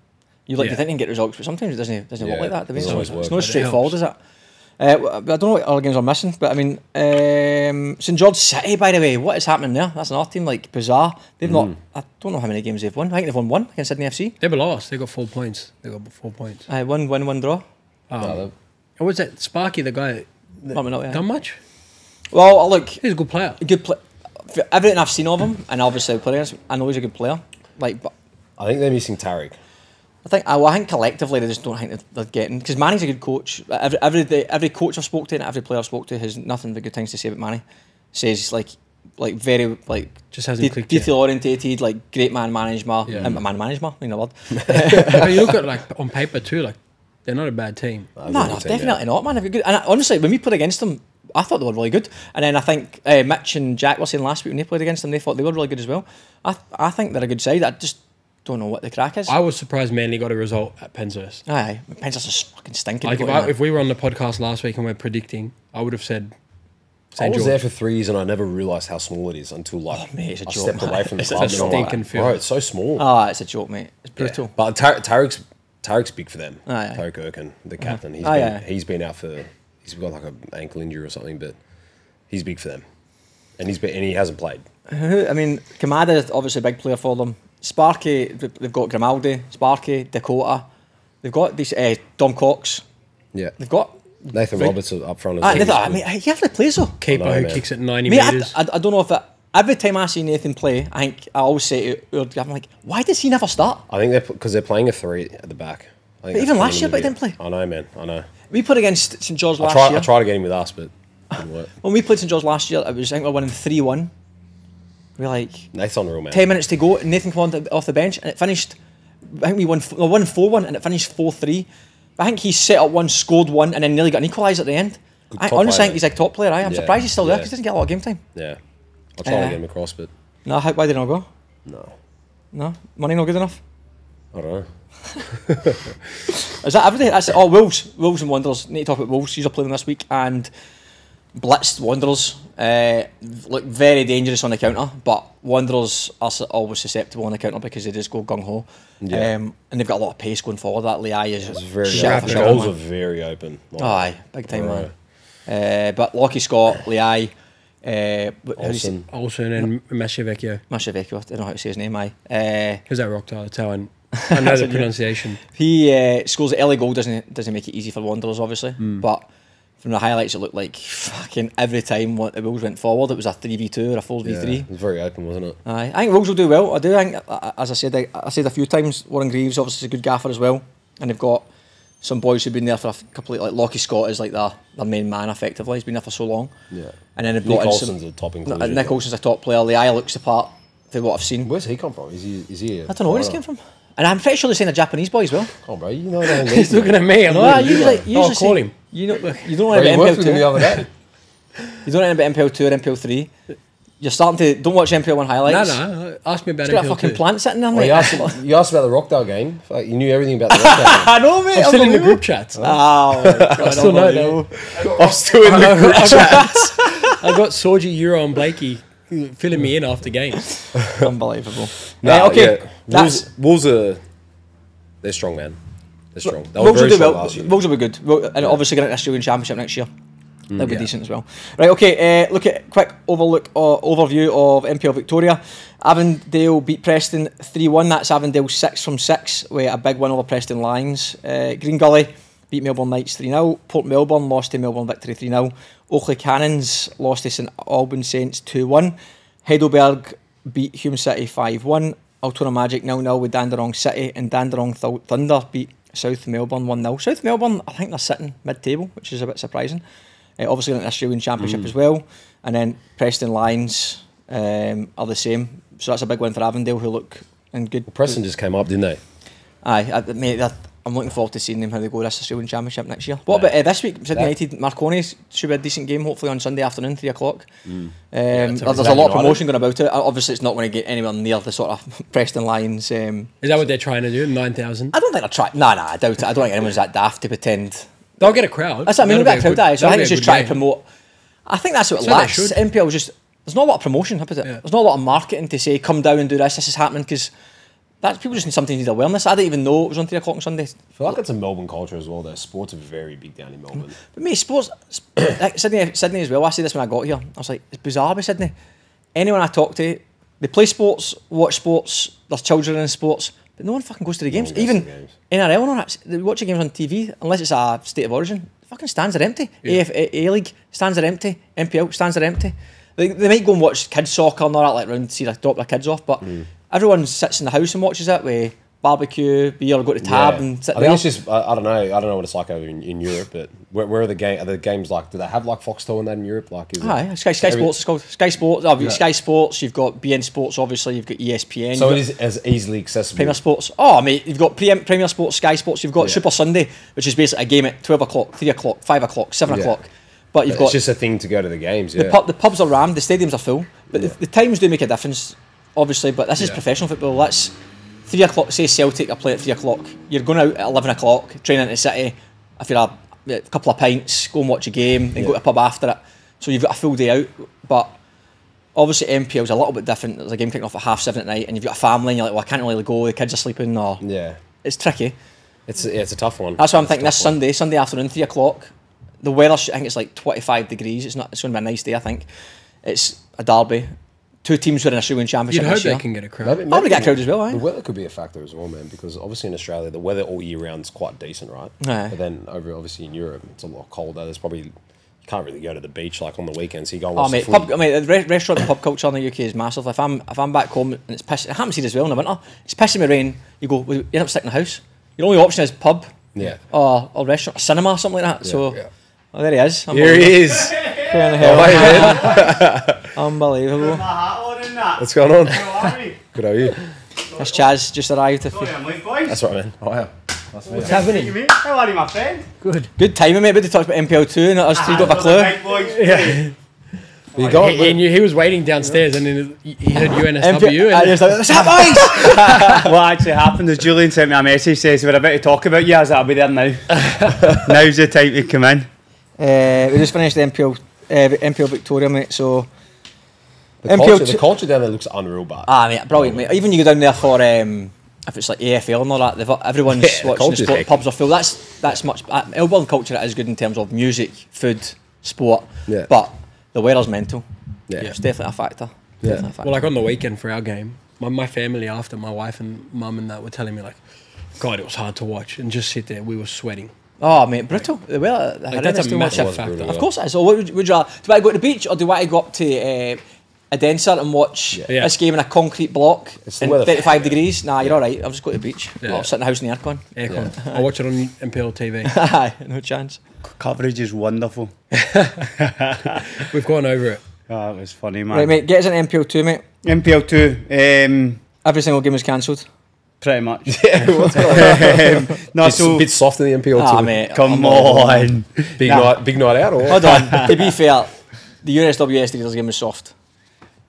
you think you can get results, but sometimes it doesn't work like that. It's not straightforward, is it? I don't know what other games are missing, but I mean, St George City, by the way, what is happening there? That's another team like bizarre. They've not. I don't know how many games they've won. I think they've won 1 against Sydney FC. They below us. They got 4 points. Aye, 1 win, 1 draw. What was that? Sparky, the guy. Done much? Well, look, he's a good player. Everything I've seen of him, and obviously players, I know he's a good player. Like, but I think they're missing Tariq. I think collectively they just don't think they're getting, because Manny's a good coach. Every coach I've spoke to and every player I've spoke to has nothing but good things to say about Manny. Says like very just hasn't clicked detail orientated, like great man management. Man management, in a word. But you look at like on paper too, like they're not a bad team. No, definitely not, man. If you're good, and honestly, when we played against them, I thought they were really good. And then I think Mitch and Jack were saying last week when they played against them, they thought they were really good as well. I think they're a good side. I just don't know what the crack is. I was surprised Manly got a result at Penshurst. Aye, Penshurst is fucking stinking. Like if we were on the podcast last week and we're predicting, I would have said I was there for 3 years and I never realised how small it is until mate, it's a I joke, stepped away from the it's club. a stinking field. Bro, it's so small. It's a joke, mate. It's brutal. Yeah. But Tarek's big for them. Aye. Tariq Erkin, the captain. He's been out for. He's got like an ankle injury or something, but he's big for them, and he hasn't played. I mean, Kamada is obviously a big player for them. Sparky, they've got Grimaldi, Sparky, Dakota. They've got these Dom Cox. Yeah, they've got Nathan Roberts up front as well. I mean, he actually plays though. Keeper who kicks it 90 mate, metres. I don't know if every time I see Nathan play, I always say to I'm like, why does he never start? I think because they're playing a 3 at the back. I think even last year, but he didn't play. I know, man. I know. We played against St George last year. I tried to get him with us, but it didn't work. When we played St George last year, I think we were winning 3-1. We're like Nathan's unreal, man. 10 minutes to go, Nathan came off the bench, and it finished. I think we won 4-1, and it finished 4-3. I think he set up one, scored one, and then nearly got an equaliser at the end. I honestly think he's a top player. I'm surprised he's still there because he doesn't get a lot of game time. Yeah, I'll try to get him across, but no. Why did he not go? No, Money not good enough. I don't know. Is that everything? That's Wolves and Wanderers. Need to talk about Wolves. These are playing this week and blitzed Wanderers. Look very dangerous on the counter, but Wanderers are always susceptible on the counter because they just go gung ho. Yeah. And they've got a lot of pace going forward. That Liai is very shit the goals are very open. Aye, big time, man. But Lockie Scott, Liai, Olsen and Mashevecchio. I don't know how to say his name. Who's that rock tile? Italian. I know the pronunciation. He scores the early goal. Doesn't make it easy for Wanderers, obviously, but from the highlights, it looked like fucking every time the Wolves went forward, it was a 3v2 or a 4v3. Yeah, it was very open, wasn't it? Aye, I think Wolves will do well. I do think, as I said a few times, Warren Greaves obviously is a good gaffer as well, and they've got some boys who've been there for a couple of, like Lockie Scott is like their main man effectively. He's been there for so long. Yeah. And then they've Nick got Olsen's a top inclusion. Nick Olsen's a top player. The eye looks the part for what I've seen. Where's he come from? Is he I don't know where he's came from. And I'm pretty sure they're saying a Japanese boy as well. Oh, bro, you know that. He's looking at me. I'll call him. You don't want to Bro, be worked with him the MPL2. other day. You don't want to be MPL2 or MPL3. You're starting to don't watch MPL1 highlights. No. Ask me about He's got a MPL2. fucking plant sitting there, Well, mate. you asked about the Rockdale game. Like, you knew everything about the Rockdale game. I know, mate. I'm still in the group chats. Oh, my God, I still know that. I'm still in the group chats. I got Sorgi, Euro and Blakey filling me in after games. Unbelievable. Okay. Wolves are... They're strong, man. They're strong. They were very strong last year. Wolves will be good. And obviously going to the Australian Championship next year. They'll be decent as well. Right, okay, look at quick overview of MPL Victoria. Avondale beat Preston 3-1. That's Avondale 6 from 6 with a big win over Preston Lions. Green Gully beat Melbourne Knights 3-0. Port Melbourne lost to Melbourne Victory 3-0. Oakley Cannons lost to St Albans Saints 2-1. Heidelberg beat Hume City 5-1. Altona Magic 0-0 with Dandenong City, and Dandenong Thunder beat South Melbourne 1-0. South Melbourne, I think they're sitting mid-table, which is a bit surprising. Obviously in the Australian Championship as well. And then Preston Lions are the same. So that's a big win for Avondale, who look in good... Well, Preston just came up, didn't they? Aye, mate, I'm looking forward to seeing them how they go this Australian Championship next year. What about this week? Sydney United, Marconi should be a decent game, hopefully on Sunday afternoon, 3 o'clock. There's a lot of promotion going about it. Obviously, it's not going to get anywhere near the sort of Preston Lions. Is that what they're trying to do? 9,000? I don't think they're trying. Nah, I doubt it. I don't think anyone's that daft to pretend. They'll get a crowd. That's what I mean. We'll get a crowd, so I think it's just trying to game. promote. I think that's what it So they lacks. should. NPL just there's not a lot of promotion. How about it? Yeah. There's not a lot of marketing to say come down and do this. This is happening because that people just need something to need awareness. I didn't even know it was on 3 o'clock on Sunday. I feel like it's a Melbourne culture as well, though. Sports are very big down in Melbourne. But mate, sports, like Sydney as well. I said this when I got here. I was like, it's bizarre with Sydney. Anyone I talk to, they play sports, watch sports. There's children in sports, but no one fucking goes to the games. Even NRL, they watch the games on TV unless it's a state of origin. The fucking stands are empty. Yeah. A League stands are empty. MPL stands are empty. They might go and watch kids soccer and all that, like round to see drop their kids off, but everyone sits in the house and watches it with barbecue, beer, or go to tab and sit I there. think it's just I don't know what it's like over in Europe, but where are the games like? Do they have like Foxtel and that in Europe? Like, is it Sky Sports. It's called Sky Sports. Sky Sports. You've got BN Sports. Obviously, you've got ESPN. So it is as easily accessible. Premier Sports. Oh, mate, you've got Premier Sports, Sky Sports. You've got Super Sunday, which is basically a game at 12 o'clock, 3 o'clock, 5 o'clock, 7 o'clock. But you've got It's just a thing to go to the games. Yeah. the pubs are rammed, the stadiums are full, but the times do make a difference, obviously. But this is professional football. That's 3 o'clock. Say Celtic are playing at 3 o'clock. You're going out at 11 o'clock, training into the city. If you're a couple of pints, go and watch a game, then go to a pub after it. So you've got a full day out. But obviously NPL's a little bit different. There's a game kicking off at 7:30 at night, and you've got a family, and you're like, well, I can't really go. The kids are sleeping. Or it's tricky. It's a tough one. That's what I'm thinking. This Sunday afternoon, 3 o'clock. The weather, I think it's like 25 degrees. It's going to be a nice day, I think. It's a derby. 2 teams were in a Australian Championship. You'd hope this year. they can get a crowd. Maybe Probably get a crowd as well, The eh? weather could be a factor as well, man, because obviously in Australia, the weather all year round is quite decent, right? Aye. But then obviously in Europe, it's a lot colder. There's probably, you can't really go to the beach like on the weekends. So you go and watch the footy. The restaurant and pub culture in the UK is massive. If I'm back home and it's pissing, it happens here as well in the winter. It's pissing with rain. You end up sticking in the house. Your only option is pub, or restaurant, cinema, or something like that. Oh, there he is. Here he is. Where in the hell? Unbelievable. What's going on? Good, how are you? That's Chaz, just arrived. That's right, man. Oh, yeah. What's happening? How are you, my friend? Good timing, mate. But they talked about NPL 2 and us 3 got a clue. You got He was waiting downstairs and then he heard UNSW. And he was like, what's up, boys? What actually happened is Julian sent me a message, says we're about to talk about you. I was like, I'll be there now. Now's the time to come in. We just finished the NPL Victoria, mate. So the culture down there looks unreal, but mate, brilliant, mate. Even you go down there for if it's like AFL and all that, everyone's watching the sport. Pubs are full. That's much. Melbourne culture is good in terms of music, food, sport. Yeah. But the weather's mental. Yeah. It's definitely a factor. Yeah. Well, like on the weekend for our game, my family after, my wife and mum and that were telling me like, God, it was hard to watch and just sit there. We were sweating. Oh, mate, brutal. The weather, that's a massive factor. Of course it is. So what would you rather? Do I go to the beach or do I go up to a denser and watch this game in a concrete block in 35 degrees? Nah, you're all right. I'll just go to the beach. I'll sit in the house in the aircon. I'll watch it on NPL TV. Aye, no chance. Coverage is wonderful. We've gone over it. Oh, it was funny, man. Right, mate, get us an NPL 2, mate. NPL 2, Every single game was cancelled. pretty much. what's going on? No, It's a bit soft in the NPL too. Mate, come on. Big night out, or Hold on. To be fair, the UNSW Raiders game was soft.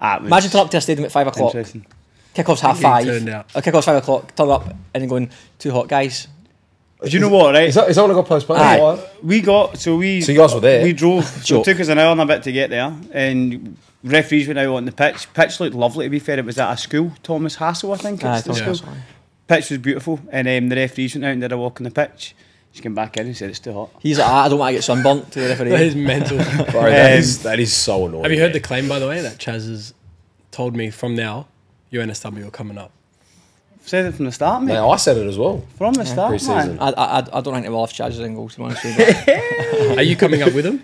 Imagine turning up to a stadium at 5 o'clock. Interesting. Kickoff's half Getting 5. turned out. Kickoff's 5 o'clock. Turn up and then going, 2 hot guys. Do you know what, right? is that one got postponed? Aye. So you guys were there? We drove. So Joke. it took us an hour and a bit to get there, and referees went out on the pitch. Pitch looked lovely, to be fair. It was at a school, Thomas Hassel, I think. It's the Thomas school. Hassel. Pitch was beautiful, and the referees went out and did a walk on the pitch. She came back in and said it's too hot. He's like, I don't want to get sunburnt to the referee. That is mental. Bro, that is so annoying. Have you heard the claim, by the way, that Chaz has told me from now, UNSW are coming up? I've said it from the start, mate. I said it as well. From the start, Pre-season. man. I don't think it will have Chaz in goals, to be honest with you. Are you coming up with him?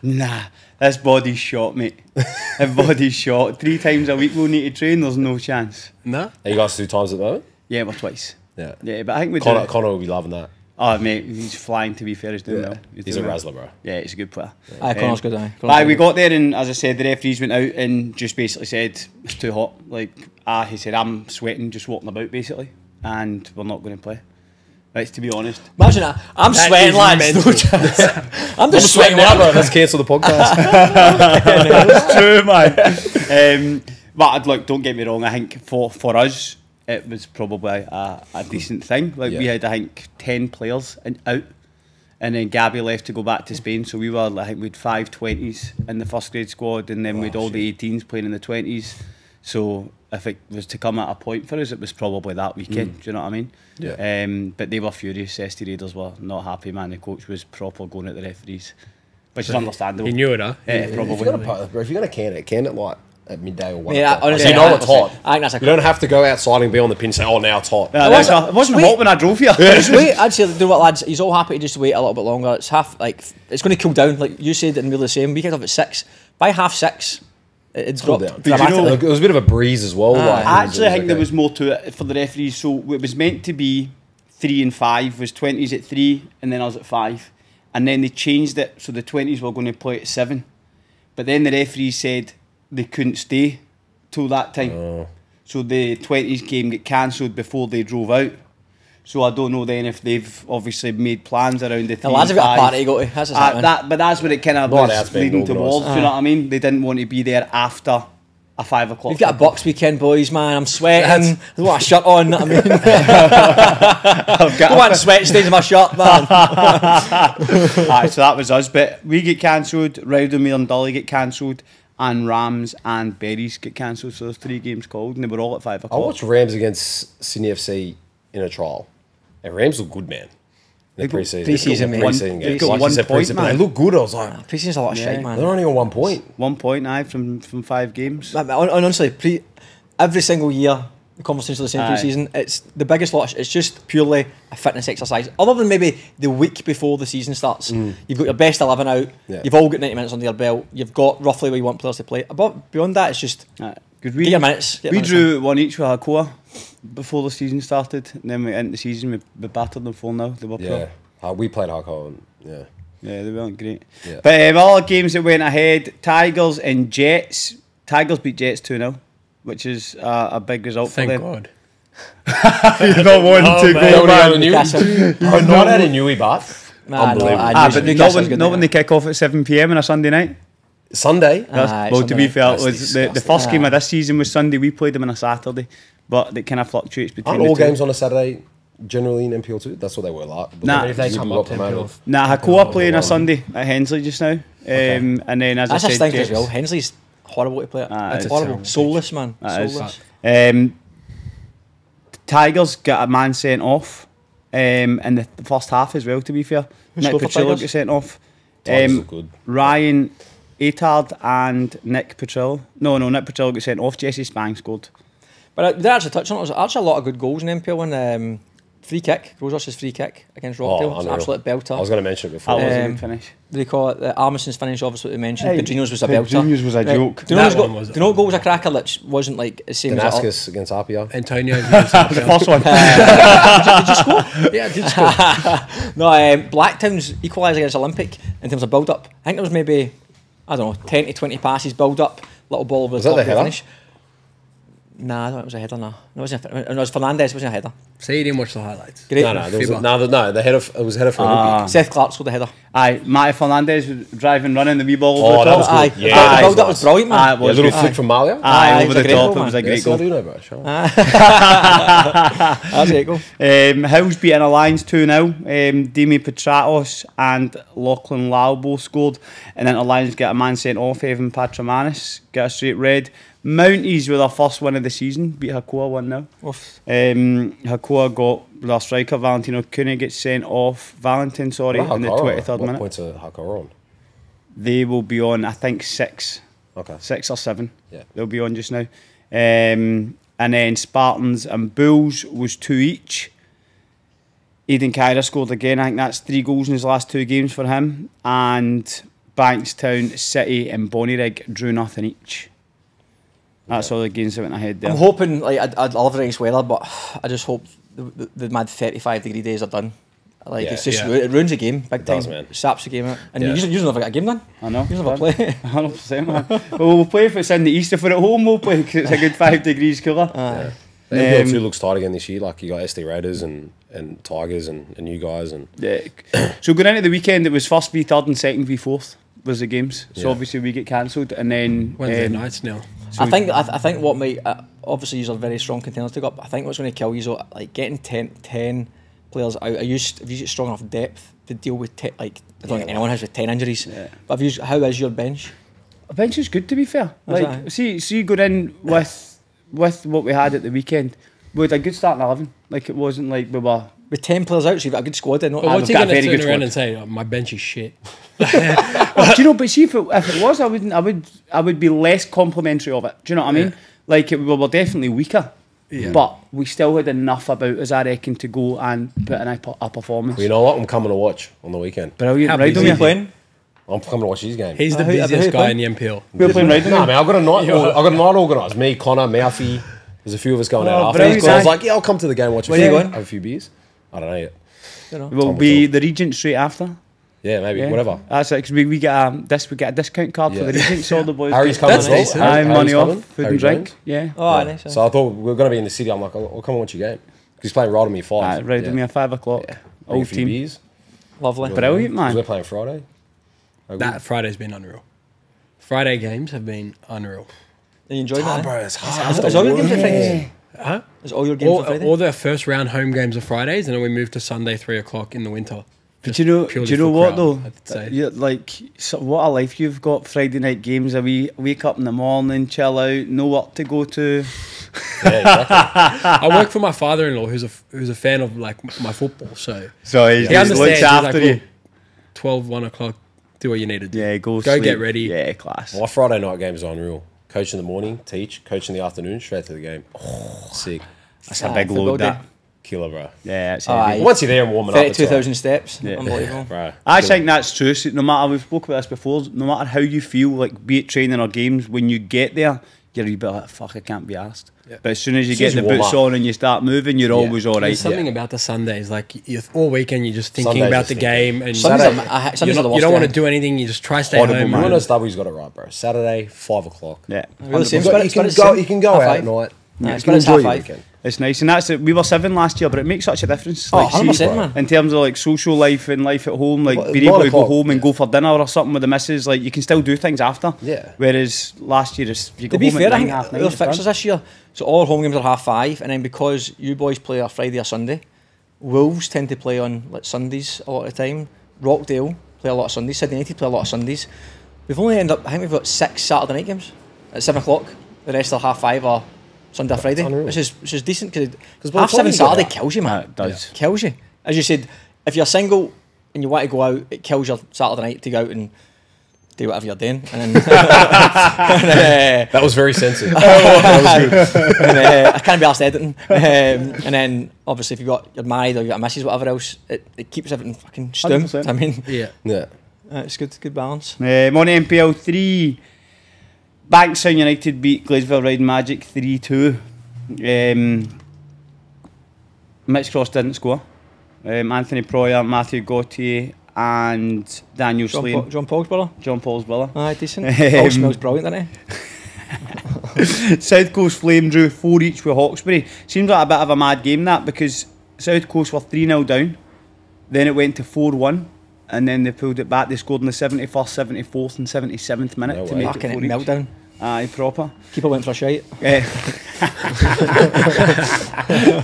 Nah, this body's shot, mate. This body's shot. 3 times a week we'll need to train, there's no chance. No? Are you guys 2 times at the moment? Yeah, we're twice. Yeah. Yeah, but I think we Connor will be loving that. Oh, mate, he's flying, to be fair. He's doing well. He's a razzler, bro. Yeah, he's a good player. Aye, Connor's good, aye. But we got there, and as I said, the referees went out and just basically said it's too hot. Like, he said, I'm sweating just walking about, basically, and we're not going to play. Right, to be honest. Imagine that. I'm That sweating, is lads. mental. No chance. I'm just sweating now, now, bro. Let's cancel the podcast. It's true, man. But look, don't get me wrong. I think for us, it was probably a decent thing. Like we had, I think, 10 players out, and then Gabby left to go back to Spain. So we were, I think, we had 5 20s in the first grade squad, and then we had all the 18s playing in the 20s. So if it was to come at a point for us, it was probably that weekend. Do you know what I mean? Yeah. But they were furious. ST Raiders were not happy, man. The coach was proper going at the referees, which is understandable. He knew it, huh? Yeah, probably. If you're going to can it like at midday or 1 Yeah, o'clock. honestly, You know it's hot. I think that's a You don't have to go outside and be on the pin and say, oh, now it's hot. It wasn't hot when I drove here. Just wait. I'd say, do what, lads? He's all happy to just wait a little bit longer. It's it's going to cool down. Like you said, and we're the same. We kicked off at 6. By 6:30, it's Cool dropped down. dramatically. It was a bit of a breeze as well. Like, Actually, I think there okay. was more to it for the referees. So it was meant to be 3 and 5. Was 20s at 3, and then I was at 5, and then they changed it so the 20s were going to play at 7. But then the referees said they couldn't stay till that time. So the 20s game got cancelled before they drove out. So I don't know then if they've obviously made plans around the 3 The lads have got a party to go to. That's what's happening. but that's what it kind of Not was that's been leading organised. towards. Do you know what I mean? They didn't want to be there after a 5 o'clock. We've got a box weekend, boys, man. I'm sweating. I don't want a shirt on, you know what I mean? I've got don't want sweat stains in my shirt, man. Aye, so that was us. But we get cancelled, Rowdomere and Dully get cancelled, and Rams and Berries get cancelled. So there's 3 games called, and they were all at 5 I o'clock. watched Rams against Sydney FC in a trial, and Rams look good, man. In the preseason, Pre-season, man. Pre-season They've games. got Like you 1 said, point, pre-season, but man. they look good. I was like, Pre-season's a lot of shit, man. they're only on 1 point. 1 point, aye, from 5 games. Honestly, every single year, the conversations of the same Aye. pre-season, it's the biggest lot. It's just purely a fitness exercise. Other than maybe the week before the season starts, you've got your best 11 out. Yeah. You've all got 90 minutes under your belt. You've got roughly where you want players to play. Beyond that, it's just Because get your minutes. Get we your minutes drew 1 each with Hakoah before the season started, and then we into the season we battered them 4-0. They were Yeah, pro. we played Hardcore, and yeah. Yeah, they weren't great. Yeah. But all the games that went ahead, Tigers and Jets. Tigers beat Jets 2-0, which is a big result Thank for them. God. You've not wanted to man. go, man. I'm not at a Newey, but Nah, no, unbelievable. Newcastle- But Newcastle's not good, when they kick off at 7 p.m. on a Sunday night. Sunday. Aye, Well, to Sunday be night. fair, it That's was the disgusting. first game of this season was Sunday. We played them on a Saturday, but it kind of fluctuates between Aren't the all two. games on a Saturday generally in NPL too? That's what they were like. Nah. If they You come got up to promoted. NPL. Nah, Hakoah playing a Sunday at Hensley just now. And then, as That's I a said, stink as Jets. well. Hensley's horrible to play at. Aye, It's it's horrible. terrible. Soulless, man. That is. Soulless. Tigers got a man sent off in the first half as well, to be fair. Who Nick scored for Petrillo Tigers? got sent off. Tigers look good. Ryan Atard and Nick Petrillo. No, Nick Petrillo got sent off. Jesse Spang scored. But they're actually touching on it. There's actually a lot of good goals in NPL. And free kick, Rosas's free kick against Rockdale. It's an unreal. absolute belter. I was going to mention it That before. was a Um, good finish. They call it Armison's finish, obviously, what they mentioned. Hey, Pedrinho's was a belter. Pedrinho's was a joke. Do you know That who's one was- do you know what goal was a cracker that wasn't like the same as Danaskos against Apia. Antonio. The first one. Did you score? Yeah, I did score. No, Blacktown's equalised against Olympic in terms of build up. I think there was maybe, I don't know, 10 to 20 passes build up, little ball over Was the that top the of the header? finish. Nah, I thought it was a header. No, it wasn't. It was Fernandez. It wasn't a header. So you didn't watch the highlights. Great. No, there was Fibber. the header. It was a header for Olympic. Seth Clark scored the header. Aye, Matty Fernandez was driving, running the wee ball Oh, over the that top. was good. Aye, Yeah, the that build was up was nice. brilliant, man. Aye, it Yeah, a was little good. flick from Malia. Aye, Aye, it over was the a great top. goal, It was a man. great Yes, I goal. do know, bro. Shut up. That's it, go. Hills beating Alliance 2-0. Dimi Petratos and Lachlan Laubo scored. And then Alliance got a man sent off. Evan Patramanis got a straight red. Mounties with their first win of the season. Beat Hakoah 1-0. Oof. Hakoah got their striker Valentino Cooney gets sent off. Valentine, sorry, in the 23rd What minute. points are Hakar on? They will be on, I think, 6 Okay. 6 or 7. Yeah. They'll be on just now. And then Spartans and Bulls was 2 each. Aidan Kyra scored again. I think that's 3 goals in his last 2 games for him. And Bankstown, City and Bonnyrigg drew nothing each. That's all the games that went ahead there. I'm hoping, like, I'd love the nice weather, but I just hope the mad 35-degree days are done. Like, Yeah, it's just, yeah. it ruins the game big time. does, man. Saps the game out. And Yeah. you usually never get a game done. I know. You never play. 100%, man. Well, we'll play if it's in the east. If we're at home, we'll play because it's a good 5 degrees cooler. The NPL2 looks tight again this year. Like you got SD Raiders and Tigers and you guys and Yeah. So going into the weekend, it was first v third and second v fourth was the games. So Yeah. obviously we get cancelled, and then Wednesday nights now. so I think what might, obviously you're very strong contenders to go up, but I think what's going to kill you is like getting 10 players out. If you get strong enough depth to deal with, I don't think anyone has with 10 injuries. Yeah. But how is your bench? a bench is good, to be fair. Is Like it? see going in with what we had at the weekend, we had a good starting 11. Like it wasn't like we were. With 10 players out, so you've got a good squad in. But I've what's he got a going to very turn good around squad. and say, oh, my bench is shit? Do you know? But see, if it was, I would be less complimentary of it. Do you know what I mean? Yeah. Like we were definitely weaker. Yeah. But we still had enough about us, I reckon, to go and put in a performance. well, you know what? I'm coming to watch on the weekend. Brilliant, How right? busy Who are is you he? playing? I'm coming to watch his game. He's the Who- who busiest you guy in playing? the NPL. We're playing right. No, man, I've got a night. I've got a night organised. Me, Connor, Murphy. There's a few of us going out after. brilliant, So I was aye. like, yeah, I'll come to the game, watch a Where few, are you going? have a few beers. I don't know yet. We'll Tom be will the Regent straight after. Yeah, maybe, Yeah. whatever. That's it, because we get a discount card for Yeah. the Regent, so all the boys. Harry's get- coming That's as well. nice, Aye, Harry's money coming. off, food Harry and drink. Jones. Yeah. Oh, Yeah. nice. So I thought we were going to be in the city. I'm like, I'll come and watch your game. He's playing Rodemy 5. Right with me at 5 o'clock. Bring a Old few team. beers. Lovely. Brilliant, Because we're man. playing Friday. That Friday's been unreal. Friday games have been unreal. Are you enjoying that? Bro, it's hard. Is all your games on Fridays? Huh? Is all your games on Friday? All their first round home games are Fridays, and then we move to Sunday 3 o'clock in the winter. But do you know what though? I'd say. You like what a life you've got. Friday night games. Wake up in the morning, chill out, no work to go to. Yeah, exactly. I work for my father-in-law, who's a fan of like my football, so So he he understands. looks He's after like, you. "Look, 12, 1 o'clock, do what you need to do. Yeah, Go sleep. get ready." Yeah, class. My Friday night games are unreal. Coach in the morning, teach. Coach in the afternoon, straight to the game. Sick. That's a big load. That. Killer, bro. Yeah, it's Aye. heavy. Once you're there and warming up, it's 32,000 steps. Yeah. Unbelievable. bro. I think that's true. So no matter, we've spoken about this before, no matter how you feel, like be it training or games, when you get there, you're a wee bit like, fuck, I can't be asked. Yeah. But as soon as you As soon get as the you warm boots up. on and you start moving, you're always all right. There's something about the Sundays, like all weekend you're just thinking Sundays about just the thinking. game, and Sundays Saturday- are, Sundays are the you worst don't want to day. do anything. You just try stay Horrible, home. man. UNSW's got it right, bro. Saturday, 5 o'clock. Yeah. Really same. You It's can about- go. it's You can go half out five. at night. Nah, You it's can about it's enjoy half your five. weekend. It's nice, and that's it. We were 7 last year, but it makes such a difference. Oh, Like, 100%, see, man. in terms of like social life and life at home, like Well, being able 9 to go o'clock, home and yeah. go for dinner or something with the missus, like you can still do things after. Yeah. Whereas last year, you go To be home fair, at I 9, think half 9. our it's done. fixtures this year, so all our home games are 5:30, and then because you boys play a Friday or Sunday, Wolves tend to play on like Sundays a lot of the time. Rockdale play a lot of Sundays. Sydney United play a lot of Sundays. We've only ended up, I think we've got 6 Saturday night games at 7 o'clock. The rest are 5:30 or Sunday or Friday, unreal. which is decent because by the time 7 you get Saturday out- kills you, man. It does. Kills you. As you said, if you're single and you want to go out, it kills your Saturday night to go out and do whatever you're doing. And then, That was very sensitive. and, I can't be asked editing. And then obviously if you've got you're married or you've got a missus, whatever else, it keeps everything fucking stum. 100%. I mean, Yeah. Yeah. it's good balance. On NPL 3, Bankstown United beat Glasgow Riding Magic 3-2. Mitch Cross didn't score. Anthony Proyer, Matthew Gauthier and Daniel Slane. John Paul's brother. John Paul's brother. Aye, decent. Paul smells brilliant, doesn't he? South Coast Flame drew 4 each with Hawkesbury. Seems like a bit of a mad game that, because South Coast were 3-0 down, then it went to 4-1, and then they pulled it back. They scored in the 71st, 74th and 77th minute No to way. make Fucking it 4 each. meltdown. Aye, proper. Keeper went for a shite.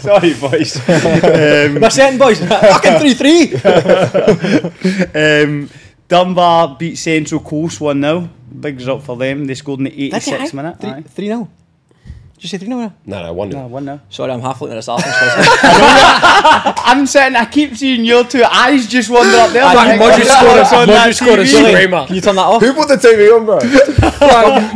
Sorry, boys. We're setting, boys. Fucking 3-3. Dunbar beat Central Coast 1-0. Big result for them. They scored in the 86th minute. Aye. 3-0. Did you say 3-0? No, 1-0. No, 1-0. Sorry, I'm half looking at this Arsenal. I'm sitting, I keep seeing your two eyes just wander up there. Modric scored a screamer. Can you turn that off? Who put the TV on, bro?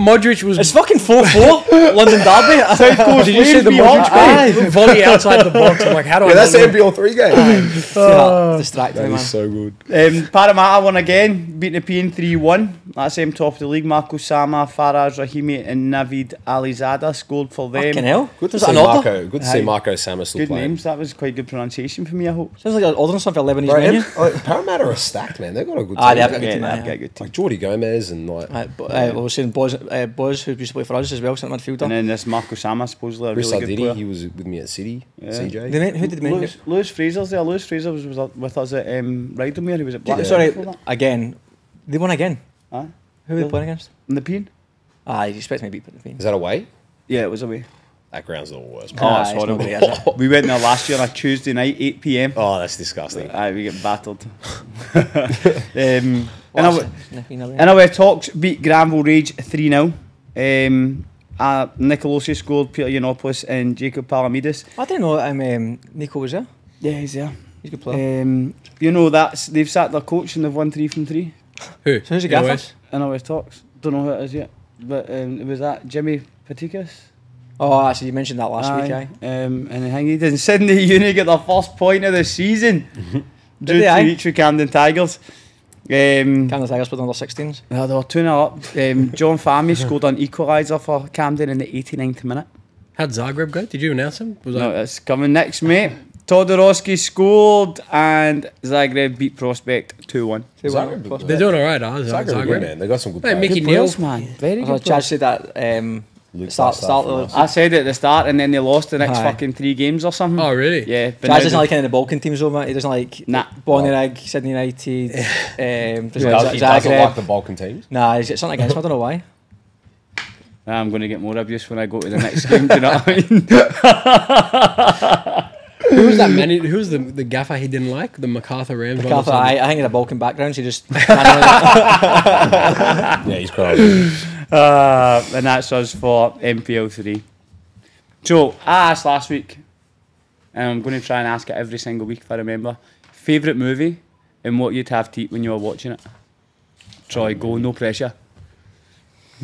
Modric was. It's fucking 4-4. London Derby. South Coast Did you see the Flames beat Modric Hawkesbury. goal? Volley outside the box. I'm like, how do I? Yeah, that's the not know? NPL 3 game. Distracted That me, man. is so good. Parramatta won again, beating the PN 3-1. That's them top of the league. Marco Sama, Faraz Rahimi and Navid Alizada scored for them. Fucking hell. Good to Was that see an order? Marco. Good to see Aye. Marco Sama still Good playing. names. That was quite good pronunciation for me, I hope. Sounds like you're ordering something for Lebanese Bro, menu. Parramatta are stacked, man. They've got a good team. Aye, they have got a good Yeah, team. they've aye, got a aye. good team. Like Jordy Gomez and like I was saying Boz, who used to play for us as well, centre midfielder. And then this Marco Sama, supposedly a Chris really good Aldidi. player. He was with me at City. Yeah. CJ. Who did they mention? Lewis Fraser's there. Lewis Fraser was with us at Rydalmere. He was at Blackburn. Sorry, before that. again. They won again. Aye. Who were they playing against? In the PN? You expect me to beat the Queen. Is that away? Yeah, it was away. That ground's the worst. Oh, Aye, it's it's horrible. nobody, is it? We went there last year on a Tuesday night, 8 p.m. Oh, that's disgusting. Aye, we get battered. What's In our talks, beat Granville Rage 3-0. Nicolosi scored, Peter Yiannopoulos and Jacob Palamides. I didn't know Nico was there. Yeah, he's there. He's a good player. You know, they've sacked their coach and they've won 3 from 3 Who? So who's the gaffer? Anyways. in our talks. Don't know who it is yet. But it was that Jimmy Patikas. Oh, actually, you mentioned that last week, aye. And I think he did. Sydney Uni get their first point of the season. Drew they, aye? 2 each with Camden Tigers. Camden Tigers put under 16s. Yeah, they were 2-0 up. John Fahmy scored an equaliser for Camden in the 89th minute. How'd Zagreb go? Did you announce him? Was No, that? it's coming next, mate. Todorowski scored and Zagreb beat Prospect 2-1. They're doing alright, Zagreb, Zagreb. good, man. They got some good Hey, players. Mickey Good Neal. players, man. Very good Chaz said that Luke Start Start the- I said it at the start, and then they lost the next Aye. fucking 3 games or something. Oh, really? Yeah. But Jazz now doesn't they- like any of the Balkan teams though, mate. He doesn't like Nah. Bonnyrigg, Sydney United, He doesn't doesn't like Zagreb. like the Balkan teams. Nah, he's got something against him. I don't know why. I'm going to get more abuse when I go to the next game. Do you know what I mean? Who was that man? Who was the gaffer he didn't like? The MacArthur Rams one or MacArthur, something? I think he had a Balkan background, so he just. Yeah, he's crying. And that's us for MPL 3. So, I asked last week, and I'm going to try and ask it every single week if I remember. Favourite movie and what you'd have to eat when you were watching it? Troy, go, no pressure.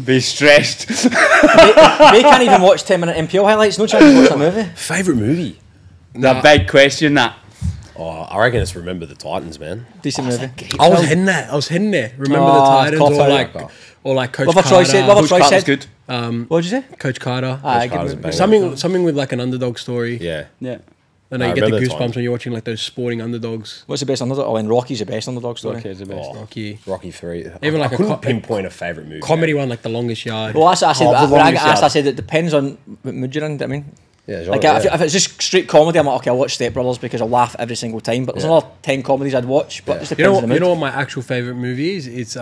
Be stressed. they can't even watch 10-minute MPL highlights. No chance to watch a movie. Favorite movie? The big question, that. Oh, I reckon it's Remember the Titans, man. Decent movie. I was heading there. Remember Oh, the Titans Cop or out. like Coach What Carter. Troy said? What Coach Troy Carter's said? good. What did you say? Coach Carter. Aye, Carter's good a movie. banger. Something with like an underdog story. Yeah. Yeah. I know I you get the remember the goosebumps Titans. when you're watching like those sporting underdogs. What's the best underdog? Oh, and Rocky's the best underdog story. Okay, it's the best. Oh, Rocky. Rocky 3. Even like I a couldn't co- pinpoint a favourite movie. Comedy one like The Longest Yard. Well, that's what I said. Oh, the When I longest got asked, I yard. said it depends on what mood you're in. I mean, Yeah, like genre, if it's just straight comedy, I'm like, okay, I'll watch Step Brothers because I'll laugh every single time. But there's Yeah. another 10 comedies I'd watch. But it just You depends know, on the mood. you know what my actual favorite movie is? It's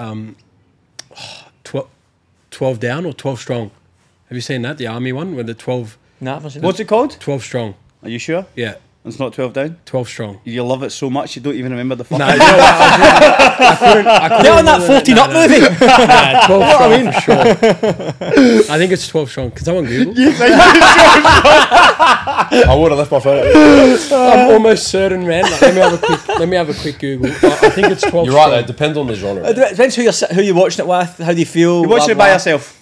12 Down or 12 Strong. Have you seen that? The army one with the 12 Nah, I haven't seen What's it called? 12 Strong. Are you sure? Yeah, It's not 12 down? 12 Strong. You love it so much you don't even remember the fucking... Nah, you know what? I couldn't Get on that 14 up movie. Nah, 12 Strong for sure. I think it's 12 Strong. Can someone Google? I would have left my phone. I'm almost certain, man. Like, let me have a quick Google. I think it's 12 You're right, though. Strong. It depends on the genre. It man. depends who you're watching it with, how do you feel. You're watching blah, it by blah. yourself.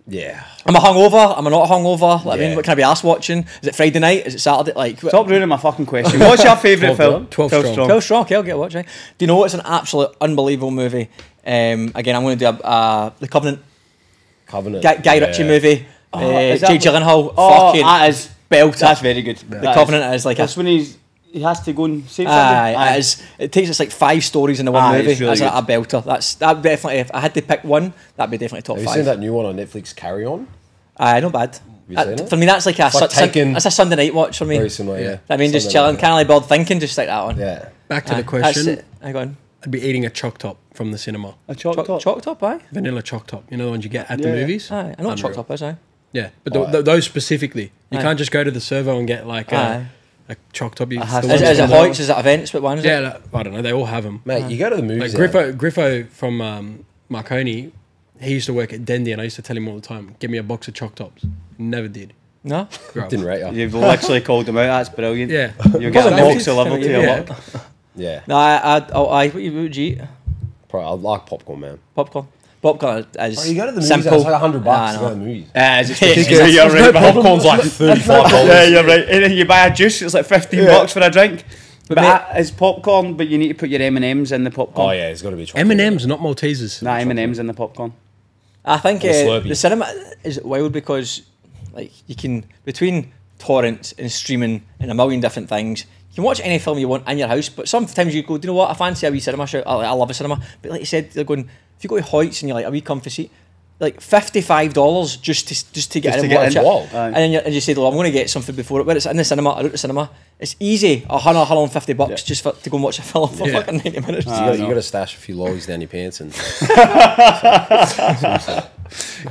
Yeah. Am I hungover? Am I not hungover? Like, I mean, Yeah. what can I be asked watching? Is it Friday night? Is it Saturday? Like, Stop ruining my fucking question. What's your favourite 12 film? down? 12 Strong. 12 Strong, okay, I'll get a watch. Right? Do you know what? It's an absolute unbelievable movie. Again, I'm going to do The Covenant, Covenant. Guy Ritchie movie. is that Jake what- Gyllenhaal, Oh, fucking that is... belter. That's very good. The Covenant is like That's a... when he has to go and save something. Aye, it takes us like 5 stories in the one Aye, movie. it's really That's a belter. That definitely, if I had to pick one, that'd be definitely top Have you 5. seen that new one on Netflix, Carry On? Aye, not bad. you seen it? For me, that's like a, It's like Taken. that's a Sunday night watch for me. Very similar, yeah. I mean, just Something chilling, like can't really bother thinking, just like that one. Yeah. Back to the That's question. it. Hang on. I'd be eating a choc top from the cinema. A chalk top. Chalk top, aye? Vanilla choc top. You know the ones you get at Yeah, the yeah. movies? Aye, I know what chalk Unreal. top is, aye. Yeah, but Oh, those specifically. You Aye. can't just go to the servo and get like Aye. a choc top. It's has the to Is, ones is it from Hoyts? Is it events? What one is Yeah, it? like, I don't know. They all have them. Mate, you go to the Like movies. Griffo from Marconi, he used to work at Dendy, and I used to tell him all the time, "Give me a box of choc tops." Never did. No? Bro. Didn't rate you. You've literally called him out. That's brilliant. Yeah, You'll get a Wasn't box of liver to your Yeah. work. Yeah. No, aye. What would you eat? Probably, I like popcorn, man. Popcorn. Popcorn is Oh, you go to the movies, simple. it's like $100 Nah, to no. go to the movies. It's expensive. yeah, you're right. man. Popcorn's like $35. Yeah, you're right. And then you buy a juice, it's like 15 bucks for a drink. But mate- it's popcorn, but you need to put your M&Ms in the popcorn. Oh, yeah, it's got to be chocolate. M&M's, not Maltesers. Nah, M&Ms in the popcorn. I think The Slurpee. the cinema is wild because, like, you can, between torrents and streaming and a million different things, you can watch any film you want in your house, but sometimes you go, do you know what, I fancy a wee cinema show, I love a cinema, but like you said, they're going, if you go to Hoyts and you're like, a wee comfy seat, like $55 just to get Just in to and watch get in. it. Wow. Aye. And then you say, well, I'm going to get something before it, where it's in the cinema, I go to the cinema, it's easy, $150 just to go and watch a film for Yeah. fucking 90 minutes. You got to stash a few lollies down your pants and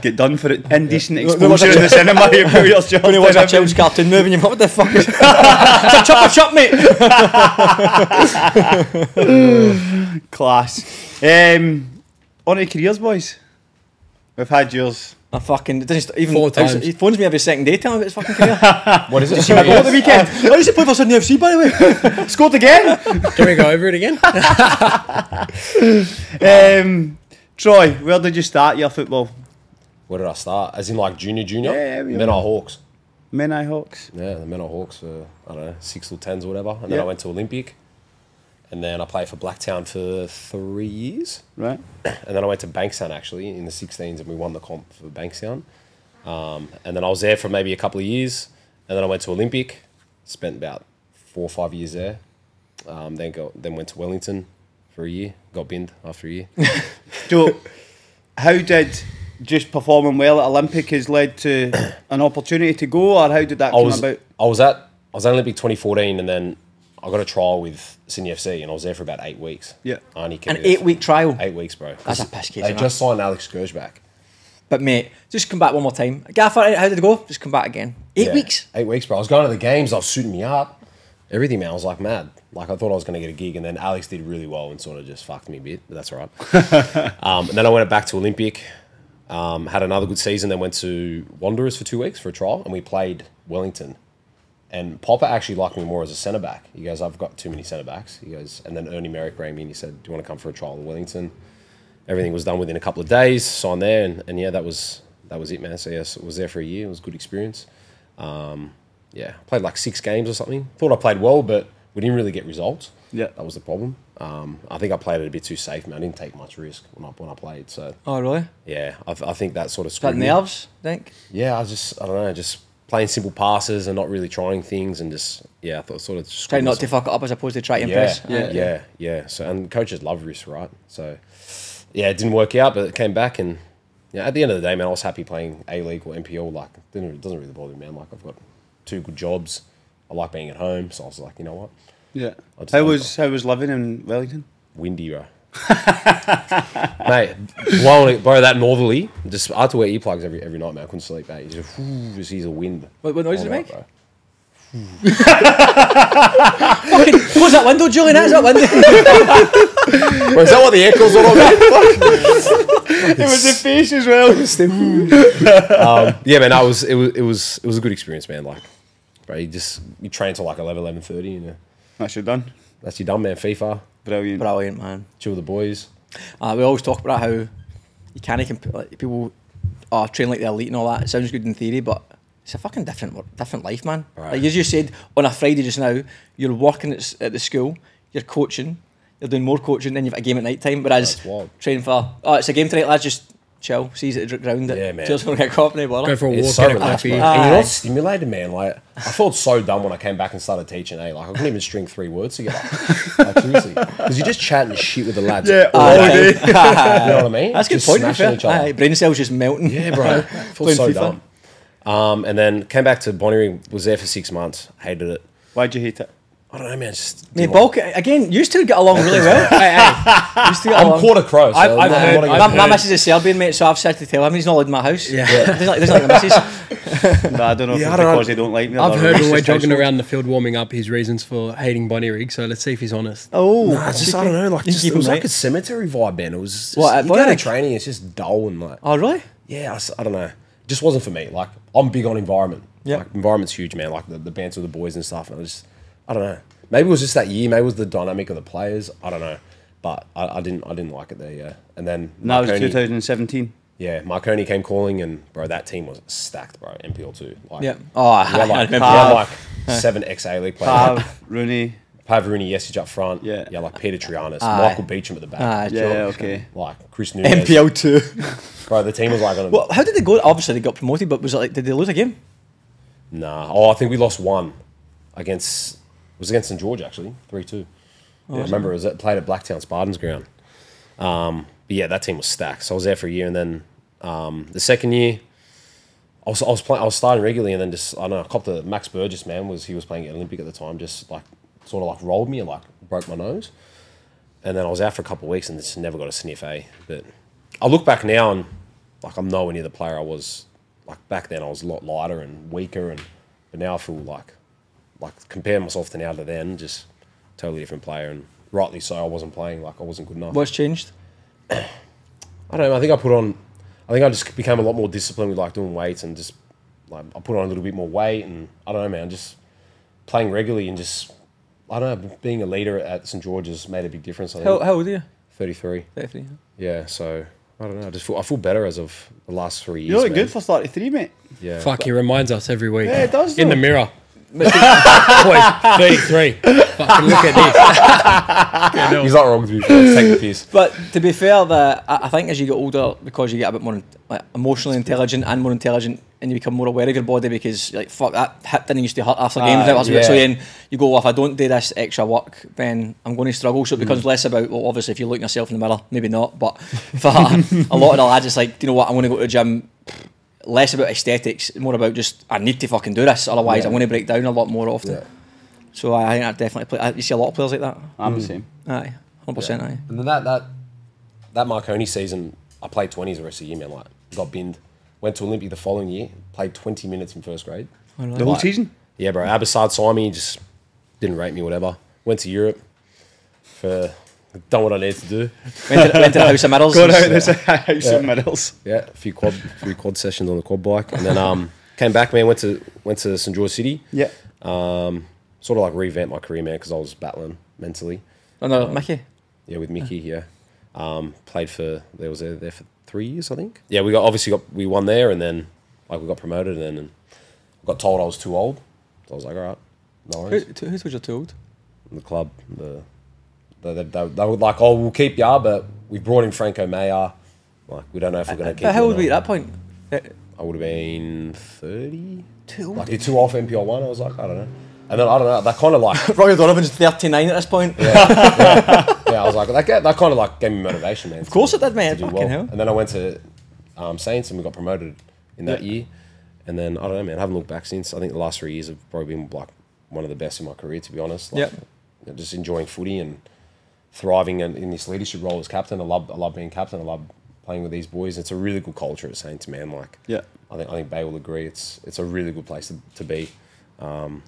Get done for it. Indecent Go watch exposure a in the cinema. You put your jump When you watch in a child's everything. cartoon movie and you're like, what the fuck is it's a chop shop, mate! Class. On to careers, boys. We've had yours. I fucking it doesn't even 4 times. He phones me every second day telling me about his fucking career. what is it? See my goal at the weekend. Why does he play for Sydney FC, by the way? Scored again. Can we go over it again? Troy, where did you start your football? Where did I start? As in like junior? Yeah, we Menai Hawks. Menai Hawks. Yeah, the Menai Hawks for, I don't know, 6 or 10s or whatever. And then Yeah. I went to Olympic. And then I played for Blacktown for 3 years. Right. And then I went to Bankstown actually in the 16s and we won the comp for Bankstown. And then I was there for maybe a couple of years. And then I went to Olympic, spent about 4 or 5 years there. Then went to Wellington for a year, got binned after a year. So, how did just performing well at Olympic has led to an opportunity to go, or how did that come about? I was at Olympic 2014, and then I got a trial with Sydney FC, and I was there for about 8 weeks. Yeah. An 8-week trial? 8 weeks, bro. That's a piss case. They just signed Alex Scourge back. But mate, just come back one more time. Gaffer, how did it go? Just come back again. 8 weeks? 8 weeks, bro. I was going to the games, I was suiting me up. Everything, man. I was like mad. Like, I thought I was going to get a gig, and then Alex did really well and sort of just fucked me a bit, but that's all right. And then I went back to Olympic, had another good season, then went to Wanderers for 2 weeks for a trial, and we played Wellington. And Popper actually liked me more as a centre back. He goes, I've got too many centre backs. He goes, and then Ernie Merrick rang me and he said, do you want to come for a trial in Wellington? Everything was done within a couple of days. Signed there, and yeah, that was it, man. So yes, I was there for a year. It was a good experience. Yeah, played like 6 games or something. Thought I played well, but we didn't really get results. Yeah, that was the problem. I think I played it a bit too safe, man. I didn't take much risk when I played. So. Oh really? Yeah, I think that sort of screwed me. Nerves, I think. Yeah, I don't know, just playing simple passes and not really trying things, and just I thought sort of try not to fuck it up as opposed to try to impress. Yeah. So and coaches love risk, right? So yeah, it didn't work out, but it came back, and at the end of the day, man, I was happy playing A League or NPL. Like, it doesn't really bother me, man. Like, I've got 2 good jobs. I like being at home, so I was like, you know what? Yeah. How was living in Wellington? Windy, bro. Mate, blow that northerly. Just I had to wear earplugs every night, man. I couldn't sleep, mate. Just hear the wind. What noise does it make? Fucking close that window, Julian. That's that window. Well, is that what the echoes all about? It was the face as well. Yeah, man. It was a good experience, man. Like, bro, you train till like 11:30, and that's your done. That's your done, man. FIFA. Brilliant, man. Chill with the boys. We always talk about how you can't like, people train like the elite and all that. It sounds good in theory, but it's a fucking different life, man. Right. Like as you said on a Friday just now, you're working at the school, you're coaching, you're doing more coaching, then you've got a game at night time. Whereas training for it's a game tonight, lads, just chill, sees it at the ground. Yeah, man. Just want to get coffee, blah, blah. Go for a walk, so get a coffee. And you're not stimulated, man. Like, I felt so dumb when I came back and started teaching. Like, I couldn't even string 3 words together. Like seriously, because you just chat and shit with the lads. Yeah, all day. You know what I mean? That's a good just point. smashing each other. Brain cells just melting. Yeah, bro. Felt so dumb. And then came back to Bonnyrigg. Was there for 6 months. Hated it. Why'd you hate it? I don't know, man. Just Bulk again. Used to get along really well. Used to get along. I'm quarter crow. So I've heard- My missus is Serbian, mate, so I've said to tell him he's not allowed in my house. Yeah. Doesn't like the missus. No, I don't know if it's because they don't like me. I've heard when we're jogging around the field warming up his reasons for hating Bonnyrigg, so let's see if he's honest. Oh, nah, it's just, I don't know, like, just, it was like a cemetery vibe, man. It was just, you go to training, it's just dull and like... Oh, really? Yeah, I don't know. It just wasn't for me. Like, I'm big on environment. Yeah. Like, environment's huge, man. Like, the banter with the boys and stuff. And I don't know. Maybe it was just that year. Maybe it was the dynamic of the players. I don't know. But I didn't like it there, yeah. And then... Now it was 2017. Yeah, Marconi came calling, and bro, that team was stacked, bro. NPL 2. Like, yeah. Oh, I remember. remember. You had like 7 ex-A League players. Rooney. Rooney, Yesic up front. Yeah. Yeah, like Peter Trianis, Michael Beecham at the back. Okay. Like Chris Nunez. NPL 2. Bro, the team was like... Well, how did they go? Obviously, they got promoted, but was it like, did they lose a game? Nah. Oh, I think we lost 1 against... It was against St George, actually. 3-2. I remember it was played at Blacktown Spartans ground. But yeah, that team was stacked. So I was there for a year, and then the second year, I was starting regularly, and then just I don't know, I copped the Max Burgess, man. He was playing at Olympic at the time, just like sort of like rolled me and like broke my nose, and then I was out for a couple of weeks and just never got a sniff. But I look back now and like I'm nowhere near the player I was. Like back then, I was a lot lighter and weaker, but now I feel like compare myself to now to then, just totally different player, and rightly so. I wasn't playing, like I wasn't good enough. What's changed? I don't know. I think I just became a lot more disciplined with like doing weights, and just like I put on a little bit more weight, and I don't know, man, just playing regularly and just I don't know, being a leader at St George's made a big difference. I think. How old are you? 33. 33. Yeah, so I don't know. I feel better as of the last 3 years. You look good for 33, mate. Yeah. Fuck, he reminds us every week. Yeah, it does. In the mirror. Boys, 33. Fucking look at this. He's not wrong to be fair. Take the piece. But to be fair, I think as you get older, because you get a bit more like, emotionally intelligent and more intelligent and you become more aware of your body because you're like, fuck, that hip didn't used to hurt after games. So then you go, well, if I don't do this extra work, then I'm going to struggle. So it becomes less about, well, obviously if you look at yourself in the mirror, maybe not, but for a lot of the lads, it's like, you know what, I'm going to go to the gym. Less about aesthetics, more about just, I need to fucking do this, otherwise I'm going to break down a lot more often. Yeah. So I think that definitely you see a lot of players like that. I'm the same. Aye, 100%. Aye. And then that Marconi season, I played 20s the rest of the year, man. Like, got binned. Went to Olympia the following year. Played 20 minutes in first grade. Oh, really? The whole season? Yeah, bro. Abbassad signed me. Just didn't rate me, whatever. Went to Europe for... Done what I needed to do. Went to the House of Medals. Got out there's a House of Medals. Yeah, a few quad sessions on the quad bike. And then came back, man. Went to St. George City. Yeah. Sort of like revamped my career, man, because I was battling mentally. Oh, no, Mickey? Yeah, with Mickey, yeah. Played for... was there for 3 years, I think. Yeah, we won there, and then like we got promoted, and then got told I was too old. So I was like, all right, no worries. Who was you too old? The club, they were like, oh, we'll keep ya, but we brought in Franco Mayer. Like, we don't know if we're going to keep How old were you at that point? I would have been 30. Too old. Like, you're too old for NPL 1. I was like, I don't know. And then, I don't know, that kind of like... Roy Donovan's 39 at this point. Yeah, I was like, that kind of like gave me motivation, man. Of course it did, man. Fucking hell. And then I went to Saints and we got promoted in that year. And then, I don't know, man, I haven't looked back since. I think the last 3 years have probably been like one of the best in my career, to be honest. Like, just enjoying footy and thriving in this leadership role as captain. I love being captain. I love playing with these boys. It's a really good culture at Saints, man. Like, I think Bay will agree. It's a really good place to be.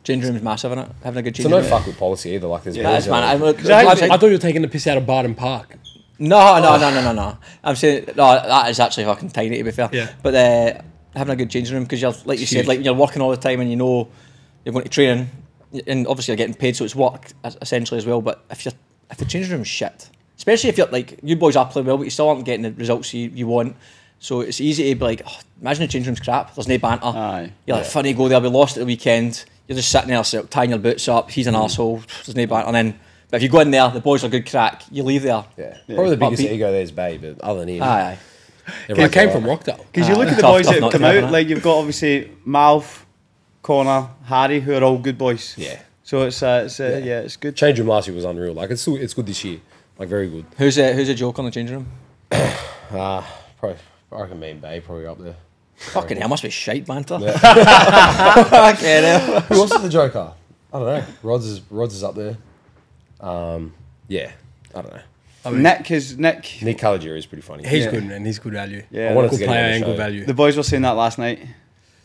Change room's massive, isn't it? Having a good change room. So no fuck with policy either. Like, there's man. I thought you were taking the piss out of Barton Park. No. I'm saying that is actually fucking tiny, to be fair. Yeah. But having a good changing room, because you're, like you said, like you're working all the time and you know you're going to training, and obviously you're getting paid, so it's work essentially as well. But if the changing room's shit, especially if you're like, you boys are playing well, but you still aren't getting the results you want. So it's easy to be like, oh, imagine the change room's crap. There's no banter. Aye. You're like, funny go there, we lost at the weekend. You're just sitting there, tying your boots up. He's an arsehole. There's no banter. And then, but if you go in there, the boys are good crack. You leave there. Yeah. Probably the biggest ego there is Bay, but other than him. Aye. He came from Rockdale. Because you look at the boys that have come out, like you've got obviously Malf, Connor, Harry, who are all good boys. Yeah. So it's good. Change room last year was unreal. Like, it's good this year. Like, very good. Who's a joke on the change room? Probably, I reckon me and Bay probably up there. Fucking hell, must be shite banter. Yeah. Fucking hell. Who else is the joker? I don't know. Rods is up there. Yeah, I don't know. I mean, Nick Caligiuri is pretty funny. He's good, man. He's good value. Yeah, I wanted good to get player him and on the good show. value. The boys were saying that last night.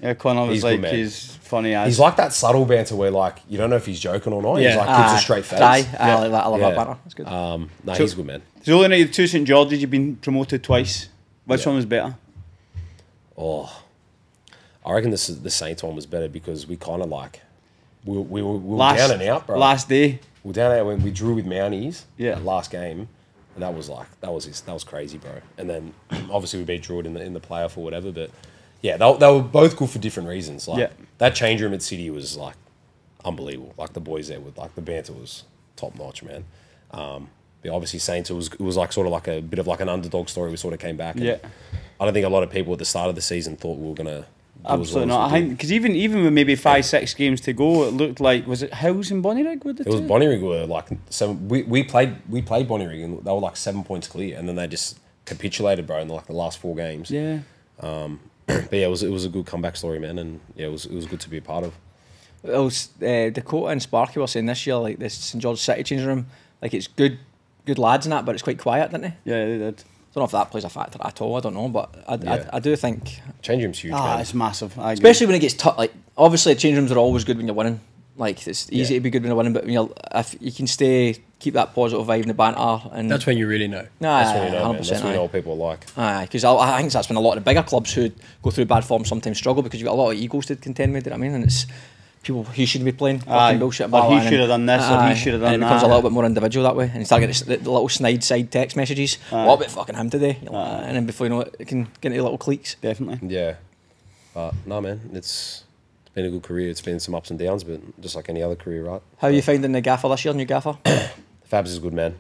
Yeah, Connor was He's like, good, he's funny as. He's like that subtle banter where like you don't know if he's joking or not. Yeah. He's like keeps a straight face. I like that. I love that banter. That's good. No, So- he's a good, man. So only night two St George's, you've been promoted twice. Which one was better? Oh, I reckon the Saints one was better because we kind of like we were down and out, bro. Last day. We were down and out when we drew with Mounties. Yeah. That last game, and that was crazy, bro. And then obviously we beat Druid in the playoff or whatever, but yeah, they were both good for different reasons. Like that change room at City was like unbelievable. Like the boys there with like the banter was top notch, man. But obviously Saints, it was like sort of like a bit of like an underdog story. We sort of came back. And I don't think a lot of people at the start of the season thought we were gonna. Absolutely not. I think because even with maybe 5-6 games to go, it looked like, was it Howes and Bonnyrigg with the two? It was Bonnyrigg were like 7. We played Bonnyrigg and they were like 7 points clear, and then they just capitulated, bro, in like the last 4 games. Yeah. But yeah, it was a good comeback story, man, and yeah, it was good to be a part of. It was Dakota and Sparky were saying this year, like this St George City changing room, like it's good lads in that, but it's quite quiet, didn't they? Yeah, they did. I don't know if that plays a factor at all. I don't know, but I do think Change room's huge, man. It's massive. I agree. Especially when it gets tough. Like obviously, change rooms are always good when you're winning. Like it's easy to be good when you're winning, but when if you can keep that positive vibe and the banter, and that's when you really know. That's when you know, man. That's when you know what people are like. Aye, because I think that's when a lot of the bigger clubs who go through bad form sometimes struggle because you've got a lot of egos to contend with. You know what I mean? And it's people he shouldn't be playing fucking bullshit about. Or he should have done this, or he should have done that. And it becomes a little bit more individual that way, and you start getting the little snide side text messages. What about fucking him today? And then before you know it can get into little cliques. Definitely. Yeah, but no, man, it's been a good career. It's been some ups and downs, but just like any other career, right? How are you finding the gaffer this year, new gaffer? Fabs is a good, man.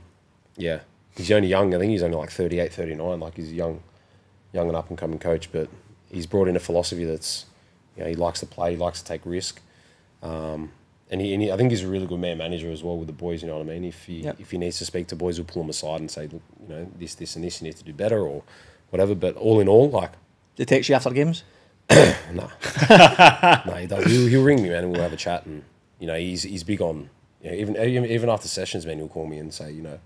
Yeah, he's only young. I think he's only like 38, 39. Like he's a young and up and coming coach, but he's brought in a philosophy that's You know, he likes to play. He likes to take risk. And I think he's a really good man manager as well with the boys. You know what I mean? If he needs to speak to boys, he'll pull them aside and say, look, you know, this, and this, you need to do better or whatever. But all in all, like, He takes you after games? no, no, he does. He'll ring me, man, and we'll have a chat. And you know, he's big on. You know, even after sessions, man, he'll call me and say, you know,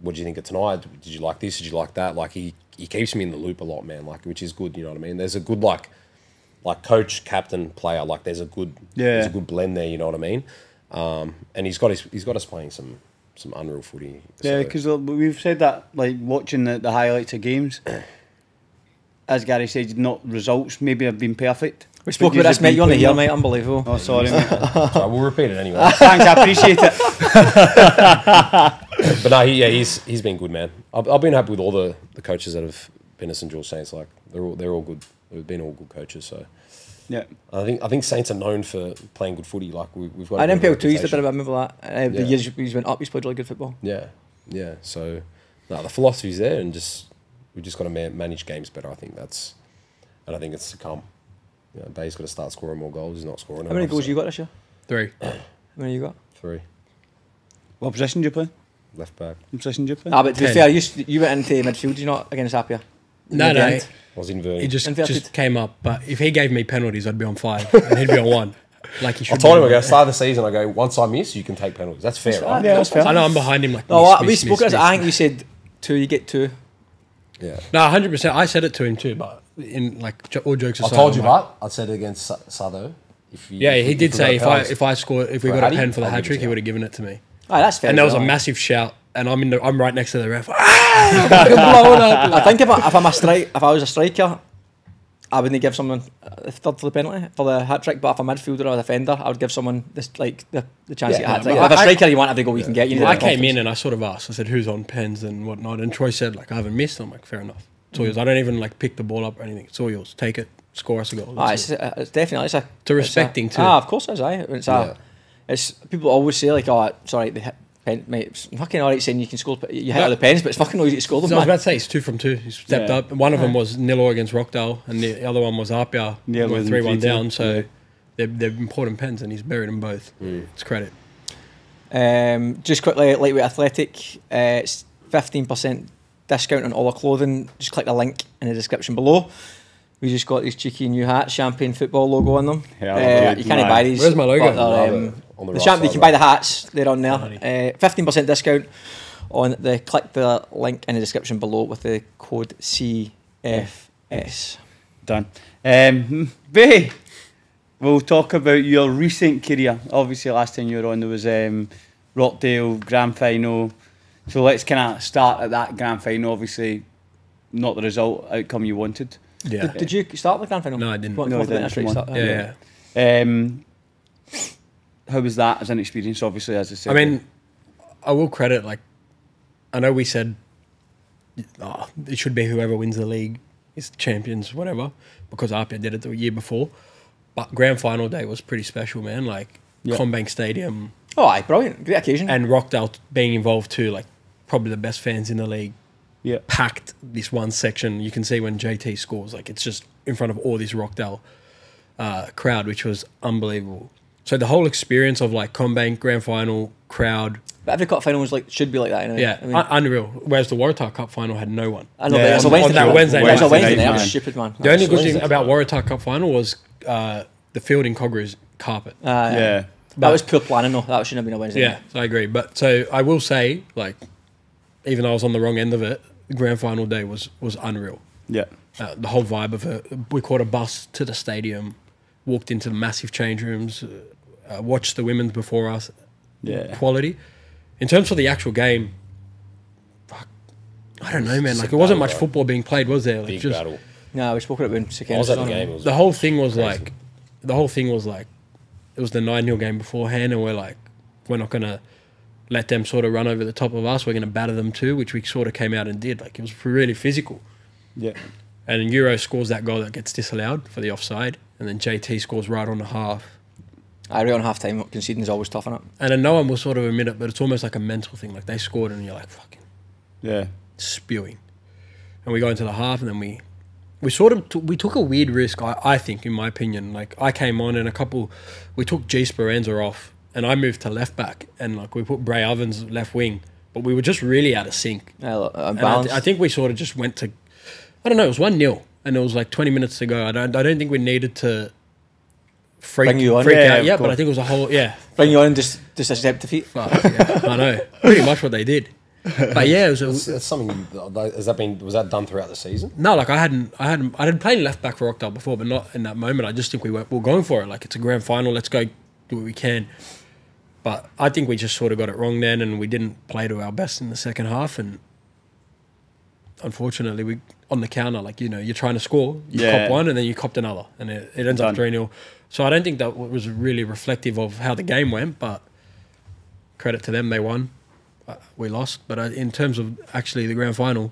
what do you think of tonight? Did you like this? Did you like that? Like he keeps me in the loop a lot, man. Like, which is good. You know what I mean? There's a good like coach, captain, player. Like there's a good blend there. You know what I mean? And he's got us playing some unreal footy. Yeah, because we've said that, like watching the highlights of games. As Gary said, not results maybe have been perfect. We spoke about this, mate. You're on the here, mate. Unbelievable. Oh, sorry, mate. So we'll repeat it anyway. Thanks, I appreciate it. But no, he's been good, man. I've been happy with all the coaches that have been at St George Saints. Like they're all good. They've been all good coaches. So yeah, I think Saints are known for playing good footy. Like we've got. And NPL 2, he's a bit of a remember that. The years he's went up, he's played really good football. Yeah. So no, the philosophy's there, and we just got to manage games better. I think it's to come. You know, Bay's got to start scoring more goals. He's not scoring. How many goals you got this year? 3. How many you got? 3. what position do you play? Left back. What position do you play? But to be 10. fair, you went into midfield. You're not against Appiah. No. I was inverted. He just Inverted. came up. But if he gave me penalties, I'd be on 5 and he'd be on 1. Like he should. I told him, be. I go, start of the season, I go, once I miss, you can take penalties. That's fair, right? Yeah, that's fair. I know I'm behind him. Like No, we miss, spoke about miss, it. I miss. think we said 2, you get 2. Yeah. No, 100%. I said it to him too, but in like all jokes I aside, told you, I'm like, but I said it against Sado. he did say if I scored, if we For got a Hattie, pen for the I'll give hat it trick, to he you. would have given it to me. Aye, that's fair. And there was a well. massive shout, and I'm right next to the ref. I'm fucking blowing up. I think if I was a striker, I wouldn't give someone a third for the penalty for the hat trick. But if a midfielder or a defender, I would give someone this like the chance to get a hat trick. but If a striker, you want every goal you can get. You need I that came in confidence. and I sort of asked. I said, "Who's on pens and whatnot?" And Troy said, "Like I haven't missed." I'm like, "Fair enough. It's all yours. I don't even like pick the ball up or anything. It's all yours. Take it. Score us a goal." That's it. It's definitely it's a respecting too. Of course it is. Aye, it's people always say like, "Oh, sorry, the pen, mate, it's fucking alright saying you can score, you hit all the pens, but it's fucking easy to score them." So I was Man. about to say he's 2 from 2. He stepped up. One of them was 0 against Rockdale, and the other one was Apia. Yeah, Went with 3-1 3-2. down. So they're important pens, and he's buried them both. It's credit. Just quickly, Lightweight Athletic, it's 15% discount on all our clothing. Just click the link in the description below. We just got these cheeky new hats, Champagne Football logo on them. Yeah, You can't buy these. Where's my logo? but they're, Love it. On the right you side, can buy right? the hats, they're on there. 15% discount on the click the link in the description below with the code CFS. Done. Bay, we'll talk about your recent career. Obviously, last time you were on, there was Rockdale Grand Final. So let's kind of start at that Grand Final. Obviously, not the outcome you wanted. Yeah. Did you start the grand final? No, I didn't. What, No, I what, didn't. that's right, Come on. start- Yeah. How was that as an experience? Obviously, as I said. I mean, I will credit, like, I know we said it should be whoever wins the league is champions, whatever, because Apia did it the year before. But grand final day was pretty special, man. Like, Combank Stadium Oh, aye, brilliant. Great occasion. and Rockdale being involved too, like, probably the best fans in the league. yeah, Packed this one section. You can see when JT scores, like, it's just in front of all this Rockdale crowd, which was unbelievable. So the whole experience of, like, Combank grand final crowd, But every cup final was like should be like that anyway. yeah, I mean, unreal. Whereas the Waratah Cup final had no one. I know, Yeah, but it's a on Wednesday that night. Wednesday It's a night. Wednesday night. man. That was stupid, man. The only good Wednesday. thing about Waratah Cup final was the field in Cogger's carpet. yeah. That was poor planning, though. That shouldn't have been a Wednesday Yeah, night. so I agree. But so I will say, like, even though I was on the wrong end of it, the grand final day was unreal. Yeah. The whole vibe of it. We caught a bus to the stadium, walked into the massive change rooms, watched the women's before us. Yeah. Quality. In terms of the actual game, fuck, I don't know, man. It's Like, a there wasn't battle, much bro. football being played, was there? Like, Big just, battle. No, we spoke about it when I Sakina was at the on. game. It was the whole thing was crazy. like, it was the 9-0 game beforehand, and we're like, we're not going to let them sort of run over the top of us. We're going to batter them too, which we sort of came out and did. Like, it was really physical. Yeah. And Euro scores that goal that gets disallowed for the offside, and then JT scores right on the half. I right on half time, conceding is always tough, innit? And then no one will sort of admit it, but it's almost like a mental thing. Like, they scored, and you're like, fucking Yeah. spewing. And we go into the half, and then we we sort of we took a weird risk. I think, in my opinion, like I came on and we took G Speranza off, and I moved to left back, and like we put Bray Ovens left wing, but we were just really out of sync. And I think we sort of just went to, I don't know, it was 1-0, and it was like 20 minutes to go. I don't think we needed to freak out. Yeah, but I think it was a whole bring you on and just accept defeat. I know, pretty much what they did. But yeah, it was That's something. Was that done throughout the season? no, like I hadn't played left back for Rockdale before, but not in that moment. I just think we're going for it. Like it's a grand final, let's go do what we can. But I think we just sort of got it wrong then, and we didn't play to our best in the second half. And unfortunately, we on the counter, like you're trying to score, you cop one, and then you copped another, and it ends up 3-0. So I don't think that was really reflective of how the game went. But credit to them, they won. We lost, but in terms of actually the grand final,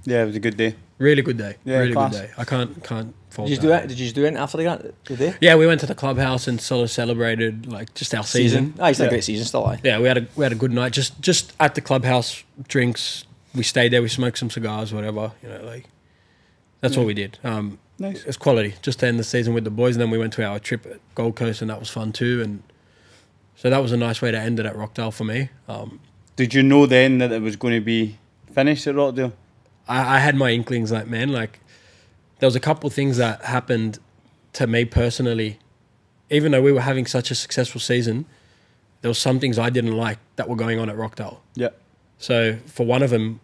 it was a good day. Really good day. Yeah, really class. good day. I can't fault Did you do it? Did you do it after the day? Yeah, we went to the clubhouse and sort of celebrated like just our season. It's a great season still. Yeah, we had a good night. Just at the clubhouse, drinks. We stayed there. We smoked some cigars, whatever. That's what we did. Nice. It's quality. Just to end the season with the boys, and then we went to our trip at Gold Coast, and that was fun too. And so that was a nice way to end it at Rockdale for me. Did you know then that it was going to be finished at Rockdale? I had my inklings, like, man, like there was a couple of things that happened to me personally. Even though we were having such a successful season, there was some things I didn't like that were going on at Rockdale. Yeah. So for one of them,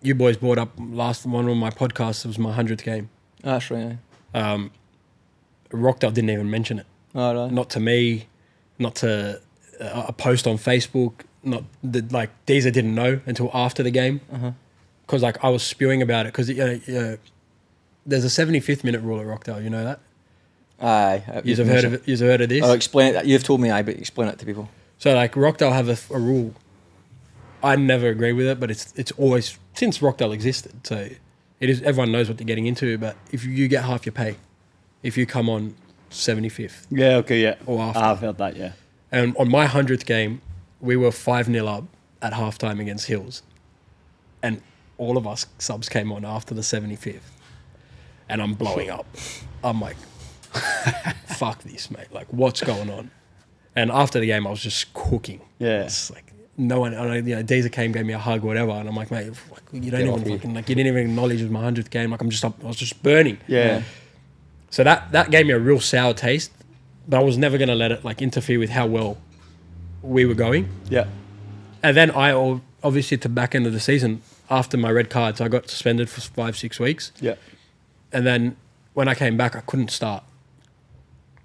you boys brought up last one of my podcasts. It was my 100th game. Oh, that's right. Yeah. Rockdale didn't even mention it. Oh, right. Not to me, not to a post on Facebook. Not like Deezer didn't know until after the game. Because like I was spewing about it because there's a 75th minute rule at Rockdale. You know that? Aye. You've heard of it. You've heard of this? I'll explain it. You've told me, but explain it to people. So like Rockdale have a rule. I never agree with it, but it's always since Rockdale existed. So it is. Everyone knows what they're getting into. But if you get half your pay, if you come on 75th. Yeah. Okay. Yeah. Or after. I've heard that. Yeah. And on my 100th game, we were 5-0 up at halftime against Hills, and all of us subs came on after the 75th, and I'm blowing up. I'm like, fuck this, mate. Like, what's going on? And after the game, I was just cooking. Yeah. It's like, no one, Deezer came, gave me a hug, whatever. And I'm like, mate, you don't even fucking, like, you didn't even acknowledge it was my 100th game. Like, I was just burning. Yeah. So that gave me a real sour taste, but I was never going to let it, like, interfere with how well we were going. Yeah. And then I, obviously, at the back end of the season, after my red cards, I got suspended for 5-6 weeks. Yeah. And then when I came back, I couldn't start.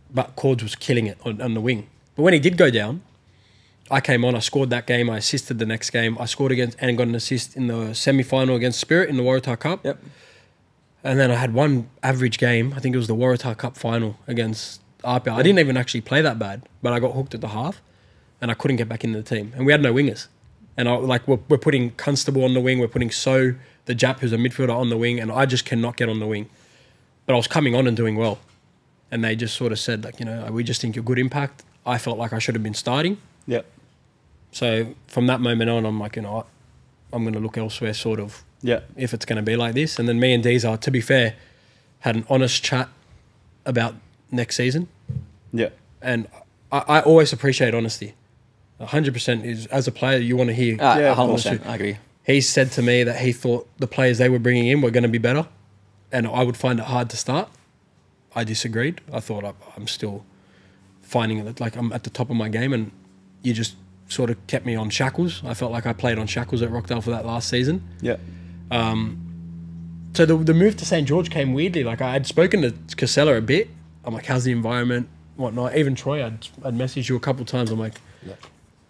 But Cords was killing it on the wing. But when he did go down, I came on, I scored that game, I assisted the next game. I scored against and got an assist in the semi-final against Spirit in the Waratah Cup. Yep. And then I had one average game. I think it was the Waratah Cup final against RPL. I didn't even actually play that bad, but I got hooked at the half and I couldn't get back into the team. And we had no wingers. And we're putting Constable on the wing, we're putting So, the Jap, who's a midfielder, on the wing, and I just cannot get on the wing. But I was coming on and doing well. And they just sort of said, like, we just think you're good impact. I felt like I should have been starting. Yeah. So from that moment on, I'm like, I'm going to look elsewhere, sort of, if it's going to be like this. And then me and Deezer, to be fair, had an honest chat about next season. Yeah. And I always appreciate honesty. 100% is, as a player, you want to hear. 100%, I agree. He said to me that he thought the players they were bringing in were going to be better, and I would find it hard to start. I disagreed. I thought I'm still finding it like I'm at the top of my game, and you just sort of kept me on shackles. I felt like I played on shackles at Rockdale for that last season. Yeah. So the move to St. George came weirdly. Like I had spoken to Casella a bit. I'm like, how's the environment, whatnot. Even Troy, I'd messaged you a couple of times. I'm like,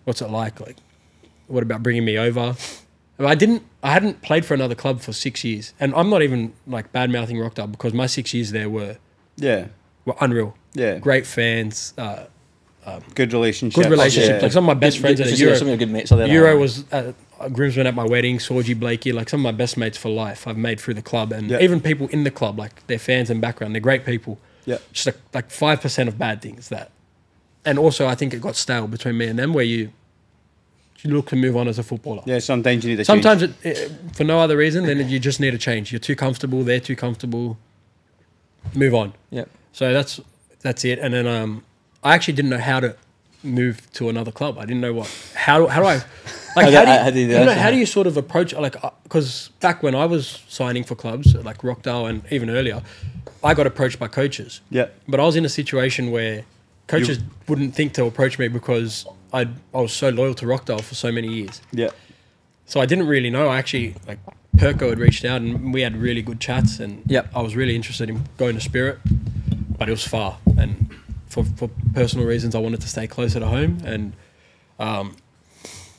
what's it like? Like, what about bringing me over? I hadn't played for another club for 6 years, and I'm not even like bad mouthing Rockdale because my 6 years there were unreal. Yeah, great fans, good relationships. Like some of my best friends at Euro. Some of your good mates are there. Euro was groomsmen at my wedding. Sorgi, Blakey, like some of my best mates for life. I've made through the club, and even people in the club, like their fans and background, they're great people. Yeah, just like 5% of bad things that, and also I think it got stale between me and them, where you look to move on as a footballer. Yeah, sometimes you need a Sometimes change. for no other reason, then you just need a change. You're too comfortable. They're too comfortable. Move on. Yeah. So that's it. And then I actually didn't know how to move to another club. I didn't know how do I like how do you sort of approach, like, because back when I was signing for clubs like Rockdale and even earlier, I got approached by coaches. Yeah. But I was in a situation where coaches wouldn't think to approach me because I was so loyal to Rockdale for so many years. Yeah. So I didn't really know. I actually, like, Perko had reached out and we had really good chats, and I was really interested in going to Spirit, but it was far, and for personal reasons I wanted to stay closer to home. And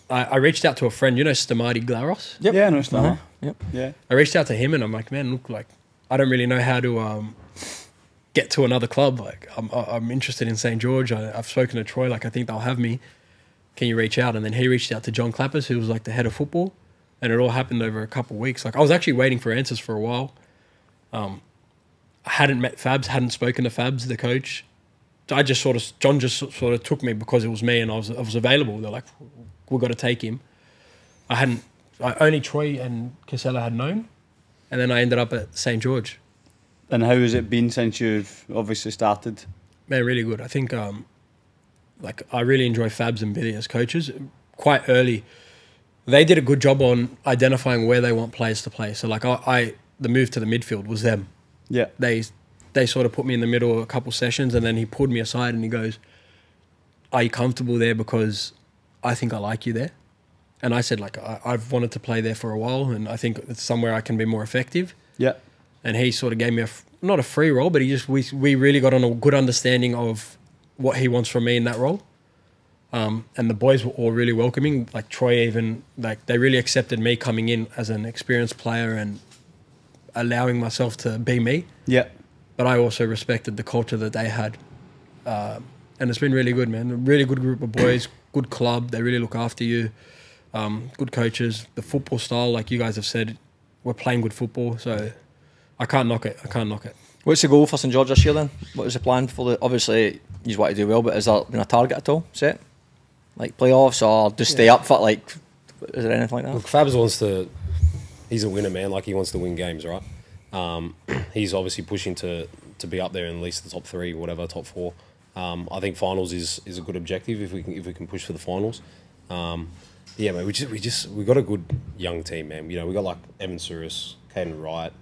I reached out to a friend, you know Stamati Glaros? Yep. Yeah, I know Stamati. Yep. Yeah. I reached out to him and I'm like, man, look, like, I don't really know how to get to another club. Like, I'm interested in St. George. I've spoken to Troy, like, I think they'll have me. Can you reach out? And then he reached out to John Clappers, who was like the head of football, and it all happened over a couple of weeks. Like, I was actually waiting for answers for a while. I hadn't met Fabs, hadn't spoken to Fabs, the coach. John just sort of took me because it was me and I was available. They're like, we've got to take him. Only Troy and Casella had known, and then I ended up at St. George. And how has it been since you've obviously started? Man, really good. I think, like, I really enjoy Fabs and Billy as coaches. Quite early, they did a good job on identifying where they want players to play. So, like, the move to the midfield was them. Yeah. They sort of put me in the middle a couple sessions, and then he pulled me aside and he goes, are you comfortable there? Because I think I like you there. And I said, like, I've wanted to play there for a while, and I think it's somewhere I can be more effective. Yeah. And he sort of gave me not a free role, but we really got on a good understanding of what he wants from me in that role. And the boys were all really welcoming. Like, Troy even, like, they really accepted me coming in as an experienced player and allowing myself to be me. Yeah. But I also respected the culture that they had. And it's been really good, man. A really good group of boys, good club. They really look after you. Good coaches. The football style, like you guys have said, we're playing good football. So I can't knock it. What's the goal for St. George this year then? What is the plan for the... Obviously, you want to do well, but has there been a target at all set? Like playoffs or just stay up for, like... Is there anything like that? Look, Fabs wants to... He's a winner, man. Like, he wants to win games, right? He's obviously pushing to be up there in at least the top 3, whatever, top 4. I think finals is a good objective if we can push for the finals. Yeah, man, we got a good young team, man. You know, we got like Evan Suris, Caden Wright,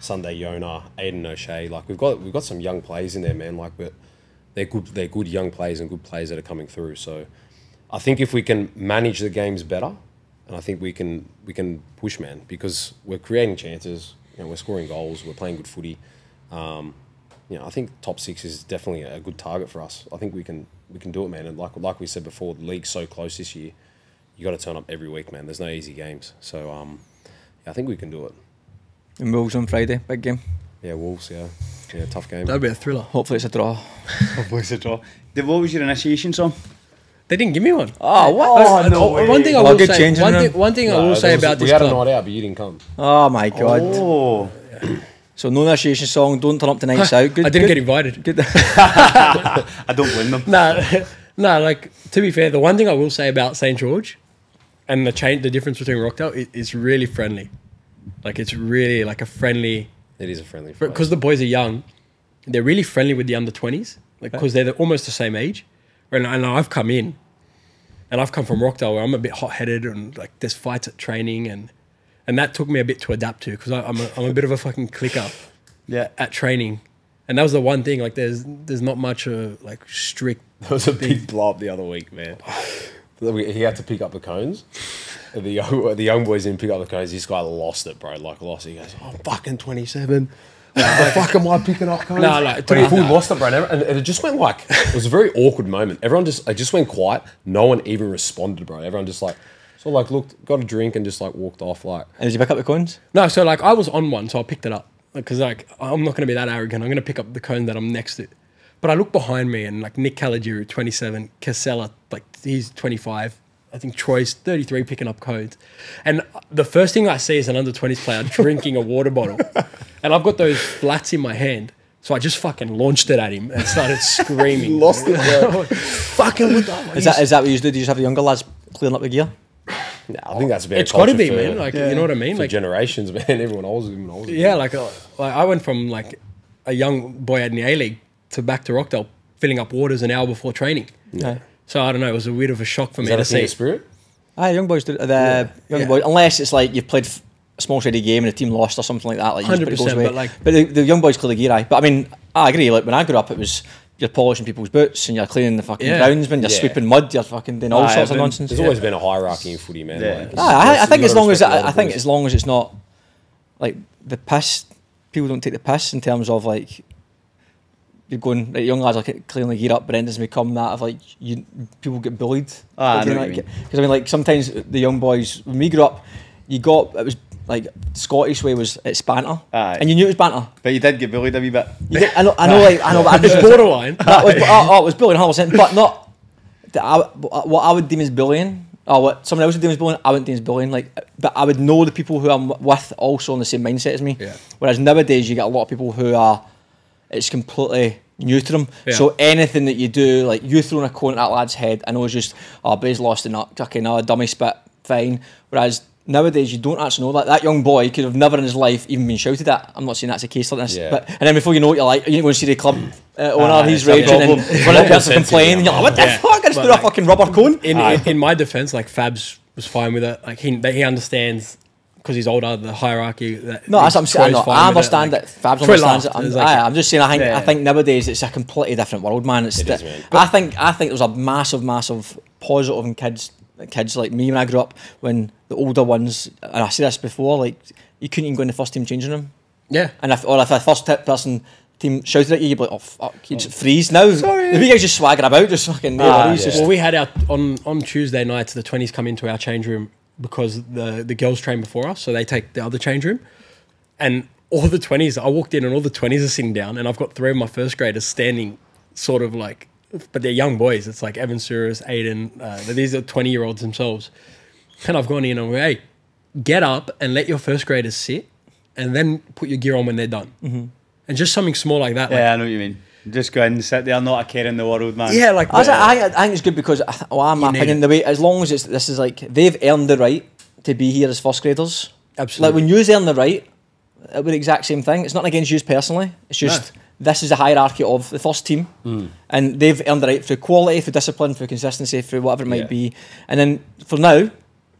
Sunday Yona, Aiden O'Shea. Like, we've got some young players in there, man. Like, but they're good young players and good players that are coming through. So I think if we can manage the games better, and I think we can push, man, because we're creating chances. You know, we're scoring goals. We're playing good footy. You know, I think top 6 is definitely a good target for us. I think we can do it, man. And like we said before, the league's so close this year. You got to turn up every week, man. There's no easy games. So yeah, I think we can do it. And Wolves on Friday, big game. Yeah, Wolves. Yeah, tough game. That'd be a thriller. Hopefully it's a draw. Hopefully it's a draw. What was your initiation song? They didn't give me one. Oh, what? no way. One thing I will say. One thing I will say about this we had a club. night out, but you didn't come. Oh my God. Oh. So no initiation song, don't turn up to nights out. Good, I didn't good. get invited. Good. I don't blame them. Nah, like, to be fair, the one thing I will say about St. George and the difference between Rockdale is really friendly. Like, it's really like a friendly... It is a friendly place. Because the boys are young, they're really friendly with the under-20s, like, because they're almost the same age. And I've come in, and I've come from Rockdale where I'm a bit hot-headed and, like, there's fights at training, and that took me a bit to adapt to, because I'm a bit of a fucking clicker at training. And that was the one thing, like, there's not much like strict... There was a big blow up the other week, man. He had to pick up the cones. The young boys didn't pick up the cones. This guy lost it, bro. Like, lost it. He goes, I'm fucking 27. The fuck am I picking up cones? No, like, but he lost it, bro. And it just went like... It was a very awkward moment. Everyone just went quiet. No one even responded, bro. Everyone just like... So, like, looked, got a drink and just, like, walked off, like... And did you pick up the cones? No, so, like, I was on one, so I picked it up. Because, like, I'm not going to be that arrogant. I'm going to pick up the cone that I'm next to. But I look behind me and, like, Nick Caligiuri, 27, Casella, like, he's 25. I think Troy's 33 picking up cones. And the first thing I see is an under-20s player drinking a water bottle. And I've got those flats in my hand. So I just fucking launched it at him and started screaming. Lost it, bro. Fucking with that. Is that what you do? Do you just have the younger lads clearing up the gear? Nah, I think that's a bit. It's got to be, man. Like, you know what I mean? For Like, generations, man. Everyone else. yeah, like I went from like a young boy in the A League to back to Rockdale, filling up waters an hour before training. Yeah. So I don't know. It was a bit of a shock for me Is that to a thing see. of spirit? Young boys do young boys, unless it's like you've played a small shady game and the team lost or something like that. Like 100%, but the young boys clearly gear. But I mean, I agree. Like when I grew up, it was you're polishing people's boots and you're cleaning the fucking grounds, man. You're sweeping mud. You're fucking doing all sorts of nonsense. There's always been a hierarchy in footy, man. Yeah. Like, I think as long as it's not like the piss, people don't take the piss in terms of like you're going. Like, young lads are clearly gear up, but then doesn't become that of like people get bullied. I know what you mean. Because I mean, like sometimes the young boys when we grew up, it was like Scottish way was it's banter, and you knew it was banter. But you did get bullied a wee bit. I know, but I'm just Borderline. it was bullying 100%, but not what I would deem as bullying, or what someone else would deem as bullying. I wouldn't deem as bullying. Like, but I would know the people who I'm with also on the same mindset as me. Yeah. Whereas nowadays you get a lot of people who are, it's completely new to them. Yeah. So anything that you do, like you throwing a cone at that lad's head, I know it's just but he's lost the nut. Okay, no, dummy spit, fine. Whereas nowadays you don't actually know that young boy could have never in his life even been shouted at. I'm not saying that's the case like this, but and then before you know it, you're like, you go and see the club owner, he's raging, and one of the person complain, and you're like, what the fuck? I just threw a fucking rubber cone. In my defense, like Fabs was fine with it. Like he understands because he's older the hierarchy. No, that's what I'm saying. I understand that Fabs understands it. I'm just saying. I think nowadays it's a completely different world, man. Man. I think there was a massive positive in kids like me when I grew up, when the older ones, and I said this before, like you couldn't even go in the first team changing room. Yeah. And if the first person team shouted at you, you'd be like, oh fuck, you just freeze now. Sorry. The big guys just swagger about, just fucking Well, we had our on Tuesday nights the 20s come into our change room because the girls train before us, so they take the other change room, and all the 20s, I walked in and all the 20s are sitting down, and I've got 3 of my first graders standing sort of like, but they're young boys. It's like Evan Suris, Aiden. These are 20-year-olds themselves. And I've gone in and hey, get up and let your first graders sit and then put your gear on when they're done. Mm-hmm. And just something small like that. Yeah, I know what you mean. Just go in and sit there, not a care in the world, man. Yeah, like... I think it's good because, my opinion, the way, as long as this is like, they've earned the right to be here as first graders. Absolutely. Like when you earn the right, it would the exact same thing. It's not against you personally. It's just... No. This is a hierarchy of the first team, and they've earned the right through quality, through discipline, through consistency, through whatever it might be. And then for now,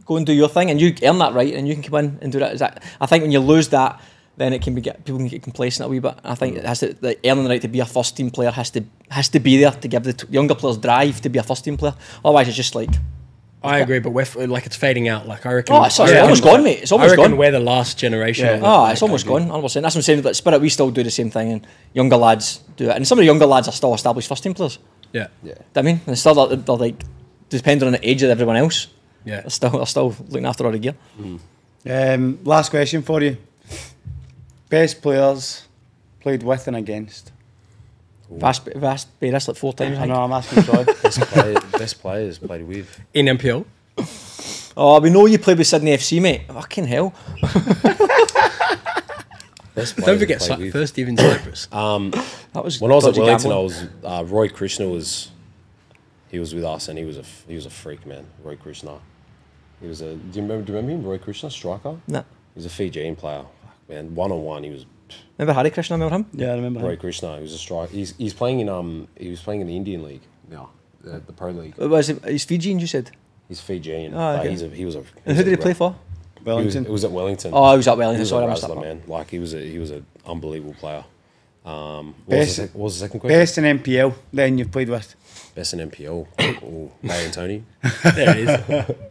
go and do your thing, and you earn that right, and you can come in and do that. I think when you lose that, then it can people can get complacent a wee bit. I think it has to, like, earning the right to be a first team player has to be there to give the younger players drive to be a first team player. Otherwise, it's just like. I agree, but it's fading out. Like I reckon. Oh, it's almost gone, mate. It's almost gone. We're the last generation. Yeah. Of it. It's almost gone. 100%. That's what I'm saying. Like Spirit, we still do the same thing, and younger lads do it. And some of the younger lads are still established first team players. Yeah. I mean, they're still they're like depending on the age of everyone else. Yeah. They're still looking after all the gear. Last question for you. Best players played with and against. Vast Bayris like 4 times. I know, I'm asking Troy. Best players played with in NPL. Oh, we know you played with Sydney FC, mate. Fucking hell. Don't forget first even Cyprus. That was when I was at Wellington. I was Roy Krishna was with us, and he was a freak, man. Roy Krishna. He was do you remember him? Roy Krishna, striker. No. He was a Fijian player. Man, 1-on-1, he was. Remember Harry Krishna? Remember him? Yeah, I remember him. Roy Krishna. He was a striker. He's playing in he was playing in the Indian League now, the Pro League. He's Fijian, you said? He's Fijian. Okay. He was a. And who did he play for? Wellington. It was at Wellington. Oh, he was at Wellington. He was Sorry, a I missed that razzler, part. man. Like he was an unbelievable player. What was the second question? Best in NPL then you've played with. Best in NPL. Bai Antoniou. There it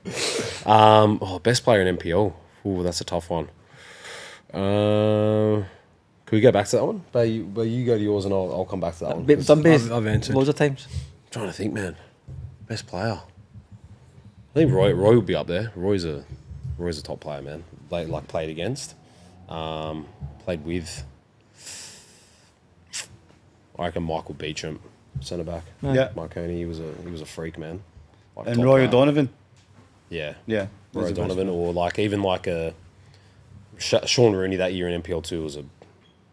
is. Best player in NPL. Ooh, that's a tough one. Can we go back to that one? But you go to yours and I'll come back to that one. I've answered loads of times. I'm trying to think, man. Best player. I think Roy would be up there. Roy's a top player, man. Like played against, played with. I reckon Michael Beecham, centre back. Yeah. Marconi, he was a freak, man. Like And Roy player. O'Donovan. Yeah. Yeah. Roy O'Donovan, or like a Sean Rooney that year in NPL2 was a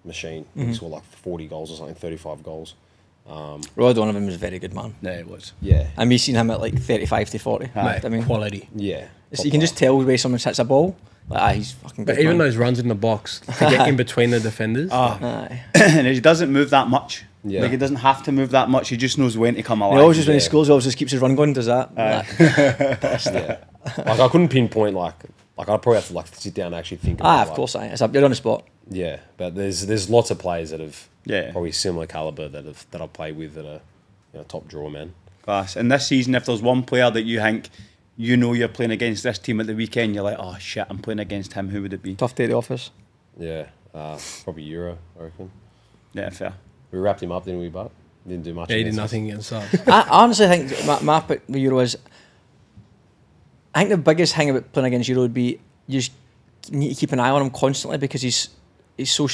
machine. He scored like 40 goals or something, 35 goals. Roy O'Donovan was a very good man. Yeah, it was. Yeah. And we seen him at like 35 to 40. Mate, I mean, quality. Yeah. You can just tell the way someone hits a ball. Like, he's fucking good. But even man. those runs in the box to get in between the defenders. Aye. And he doesn't move that much. Yeah. Like, he doesn't have to move that much. He just knows when to come alive. He always just when he scores, he always just keeps his run going. Does that? Yeah. Like I couldn't pinpoint like I'd probably have to like sit down and actually think. About, Of course, you're on the spot. Yeah, but there's lots of players that have Yeah. probably similar caliber that I've played with that are top draw men. Class. And this season, if there's one player that you think you're playing against this team at the weekend, you're like, oh shit, I'm playing against him. Who would it be? Tough day at the office. Yeah, probably Euro, I reckon. Yeah, fair. We wrapped him up, didn't we? But didn't do much. Yeah, he did against us. nothing against us. I honestly think my pick with Euro is. I think the biggest thing about playing against Euro would be you just need to keep an eye on him constantly because he's so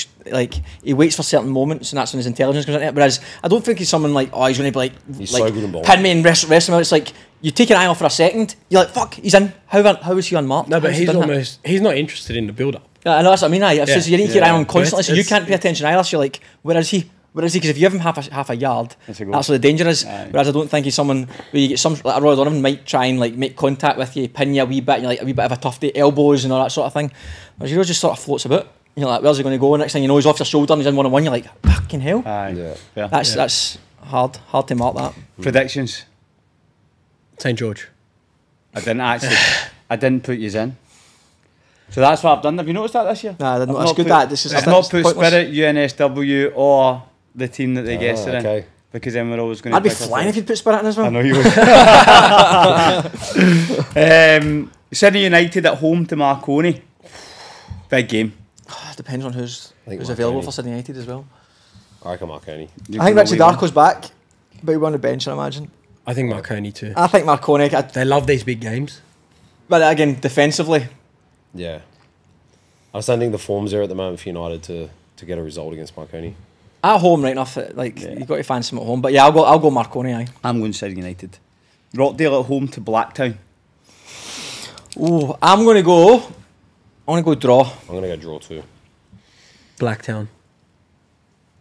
he waits for certain moments and that's when his intelligence comes into it. Whereas I don't think he's someone like he's going to be He's so good in ball. pin me and rest him out. It's like you take an eye off for a second, you're like fuck, he's in. How is he unmarked? No, but How's he done that? he's not interested in the build up. Yeah, I know that's what I mean. So you need to keep an eye on him constantly, so you It's- can't pay attention either. So you're like, where is he? Because if you give him half a yard, That's a goal. that's where the danger is. Aye. Whereas I don't think he's someone where you get some like a Roy Donovan might try and like make contact with you, pin you a wee bit, and you're like a wee bit of a tough day, elbows and all that sort of thing. Whereas Euro just sort of floats about. You're like, where's he going to go? Next thing you know, he's off your shoulder and he's in 1-on-1. You're like, fucking hell. Aye. Yeah. Fair. That's hard to mark that. Predictions. St George. I didn't put yous in. So that's what I've done. Have you noticed that this year? Nah, I've it's not good put- that this is. I've not put Spirit, UNSW, or the team that they guessed it in. Okay. Because then we're always going to. I'd be flying if you'd put Spirit in as well. I know you would. Sydney United at home to Marconi. Big game. Depends on who's think available Marconi. for Sydney United as well. I reckon Marconi. You I think can Richie away one. Darko's back, but he'll be on the bench, I imagine. I think Marconi too. I think Marconi, They love these big games. but again, defensively, Yeah. I just don't think the form's there at the moment for United to get a result against Marconi. at home, right enough, you've got to find some at home. But yeah, I'll go Marconi, aye. I'm going Sydney United. Rockdale at home to Blacktown. Ooh, I'm going to go draw. I'm going to go draw too. Blacktown.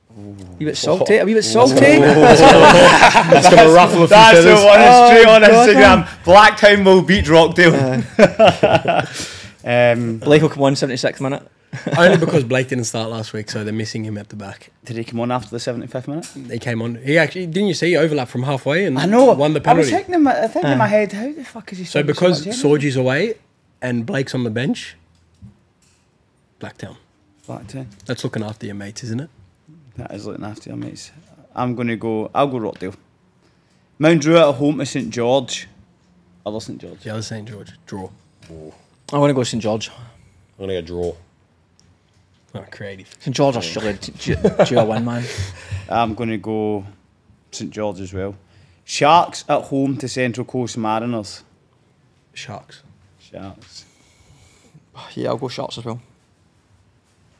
A wee bit salty, a wee bit salty. That's going to ruffle a few That's the feathers. one straight on God, Instagram. Blacktown will beat Rockdale. Blake will come on 76th minute. Only because Blake didn't start last week, so they're missing him at the back. Did he come on after the 75th minute? He came on. He actually didn't you see he overlapped from halfway and I know. won the I was penalty. thinking in my head, how the fuck is he? So scoring because so much Sorgi's away and Blake's on the bench, Blacktown. Blacktown. That's looking after your mates, isn't it? That is looking after your mates. I'll go Rockdale. Mount Druitt at home to St George. Other St George. The other St George. Draw. I want to go St George. I'm going to go draw. Oh, creative. St George are surely due a win, man. I'm going to go St George as well. Sharks at home to Central Coast Mariners. Sharks. Sharks. Yeah, I'll go Sharks as well.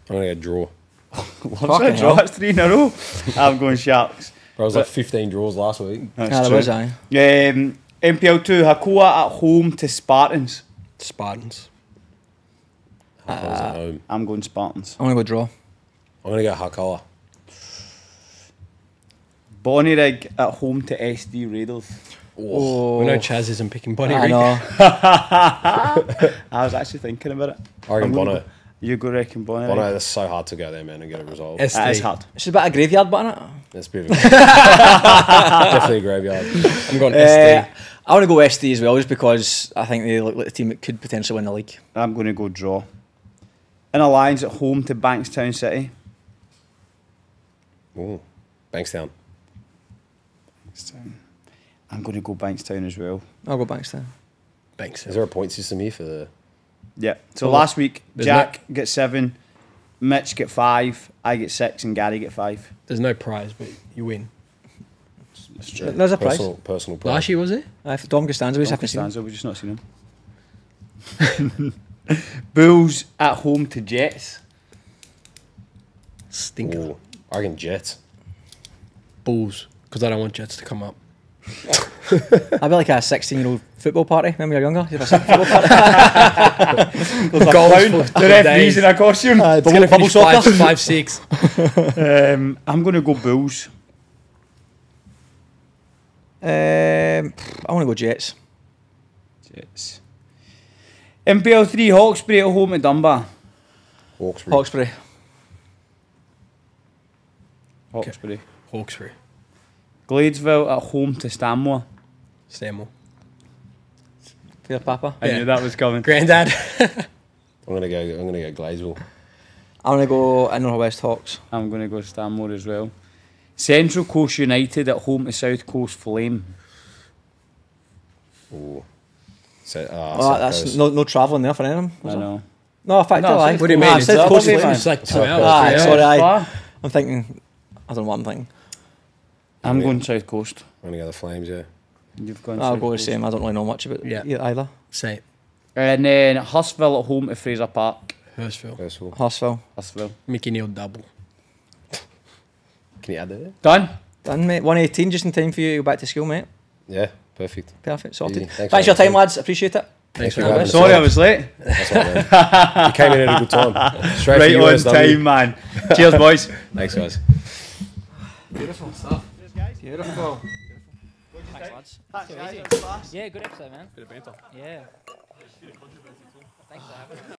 I'm going to go draw. What's a draw? It's 3 in a row. I'm going Sharks. Bro, it was like 15 draws last week. That's Yeah, there true. was aye. MPL 2, Hakoah at home to Spartans. Spartans. I was at home. I'm going Spartans. I'm going to go draw. I'm going to go Hakoah. Bonnyrigg at home to SD Raiders. Oh, We know Chaz isn't picking Bonnie I Reed. know. I was actually thinking about it. I reckon I'm gonna Bono. go- You go reckon Bonnyrigg? Bono, that's so hard to go there, man, and get a result. SD. That is hard. It's a bit of graveyard, but innit? That's a bit of a definitely a graveyard. I'm going SD. I want to go SD as well, just because I think they look like the team that could potentially win the league. I'm going to go draw. In Alliance at home to Bankstown City. Ooh, Bankstown. I'm going to go Bankstown as well. I'll go Bankstown. Thanks. Is there a point system here for the... Yeah. So Oh, last week, there's Jack gets 7, Mitch get 5, I get 6, and Gary get 5. There's no prize, but you win. That's true. There's a prize. Personal prize. Last year, was it? For Dom Costanza, we haven't seen him. Stanza, we've just not seen him. Bulls at home to Jets. Stinker. Ooh, I reckon Jets. Bulls. Because I don't want Jets to come up. I'd be like a 16-year-old football party when we were younger. You have a football party. The referee's in a costume. It's going to finish soccer. 5-6. I'm going to go Bulls. I want to go Jets. Jets. NPL 3 Hawkesbury at home to Dunbar. Hawkesbury. Hawkesbury. Hawkesbury. Gladesville at home to Stanmore. Stanmore. Fair Papa. I knew that was coming. Granddad. I'm gonna go Gladesville. I'm going to go Inner West Hawks. I'm going to go Stanmore as well. Central Coast United at home to South Coast Flame. Ooh. That's no travelling there for any of them. I know. No, in fact, No, I what do you mean? It's South Coast lovely, Flame. man. It's like 2 South hours. Coast. 3 hours. Sorry, Far. I'm thinking. I don't know what I'm thinking. I'm going South Coast. I'm gonna go the Flames. Yeah. You've gone I'll South go the Coast. same. I don't really know much about either. Same. And then Hurstville at home to Fraser Park. Hurstville. First of all. Hurstville. Hurstville. Mickey Neal double. Can you add that there? Done? Done, mate. 118 just in time for you to go back to school, mate. Yeah. Perfect. Perfect. Sorted. Easy. Thanks for your time, lads. Appreciate it. Thanks for for having having us. Sorry I was late. That's all, man. You came in at a good time. Straight Right for on USW. time, man. Cheers, boys. Thanks, guys. Beautiful stuff. Beautiful. Thanks, lads. Yeah, good episode, man. Bit of banter. Yeah. Thanks for having us.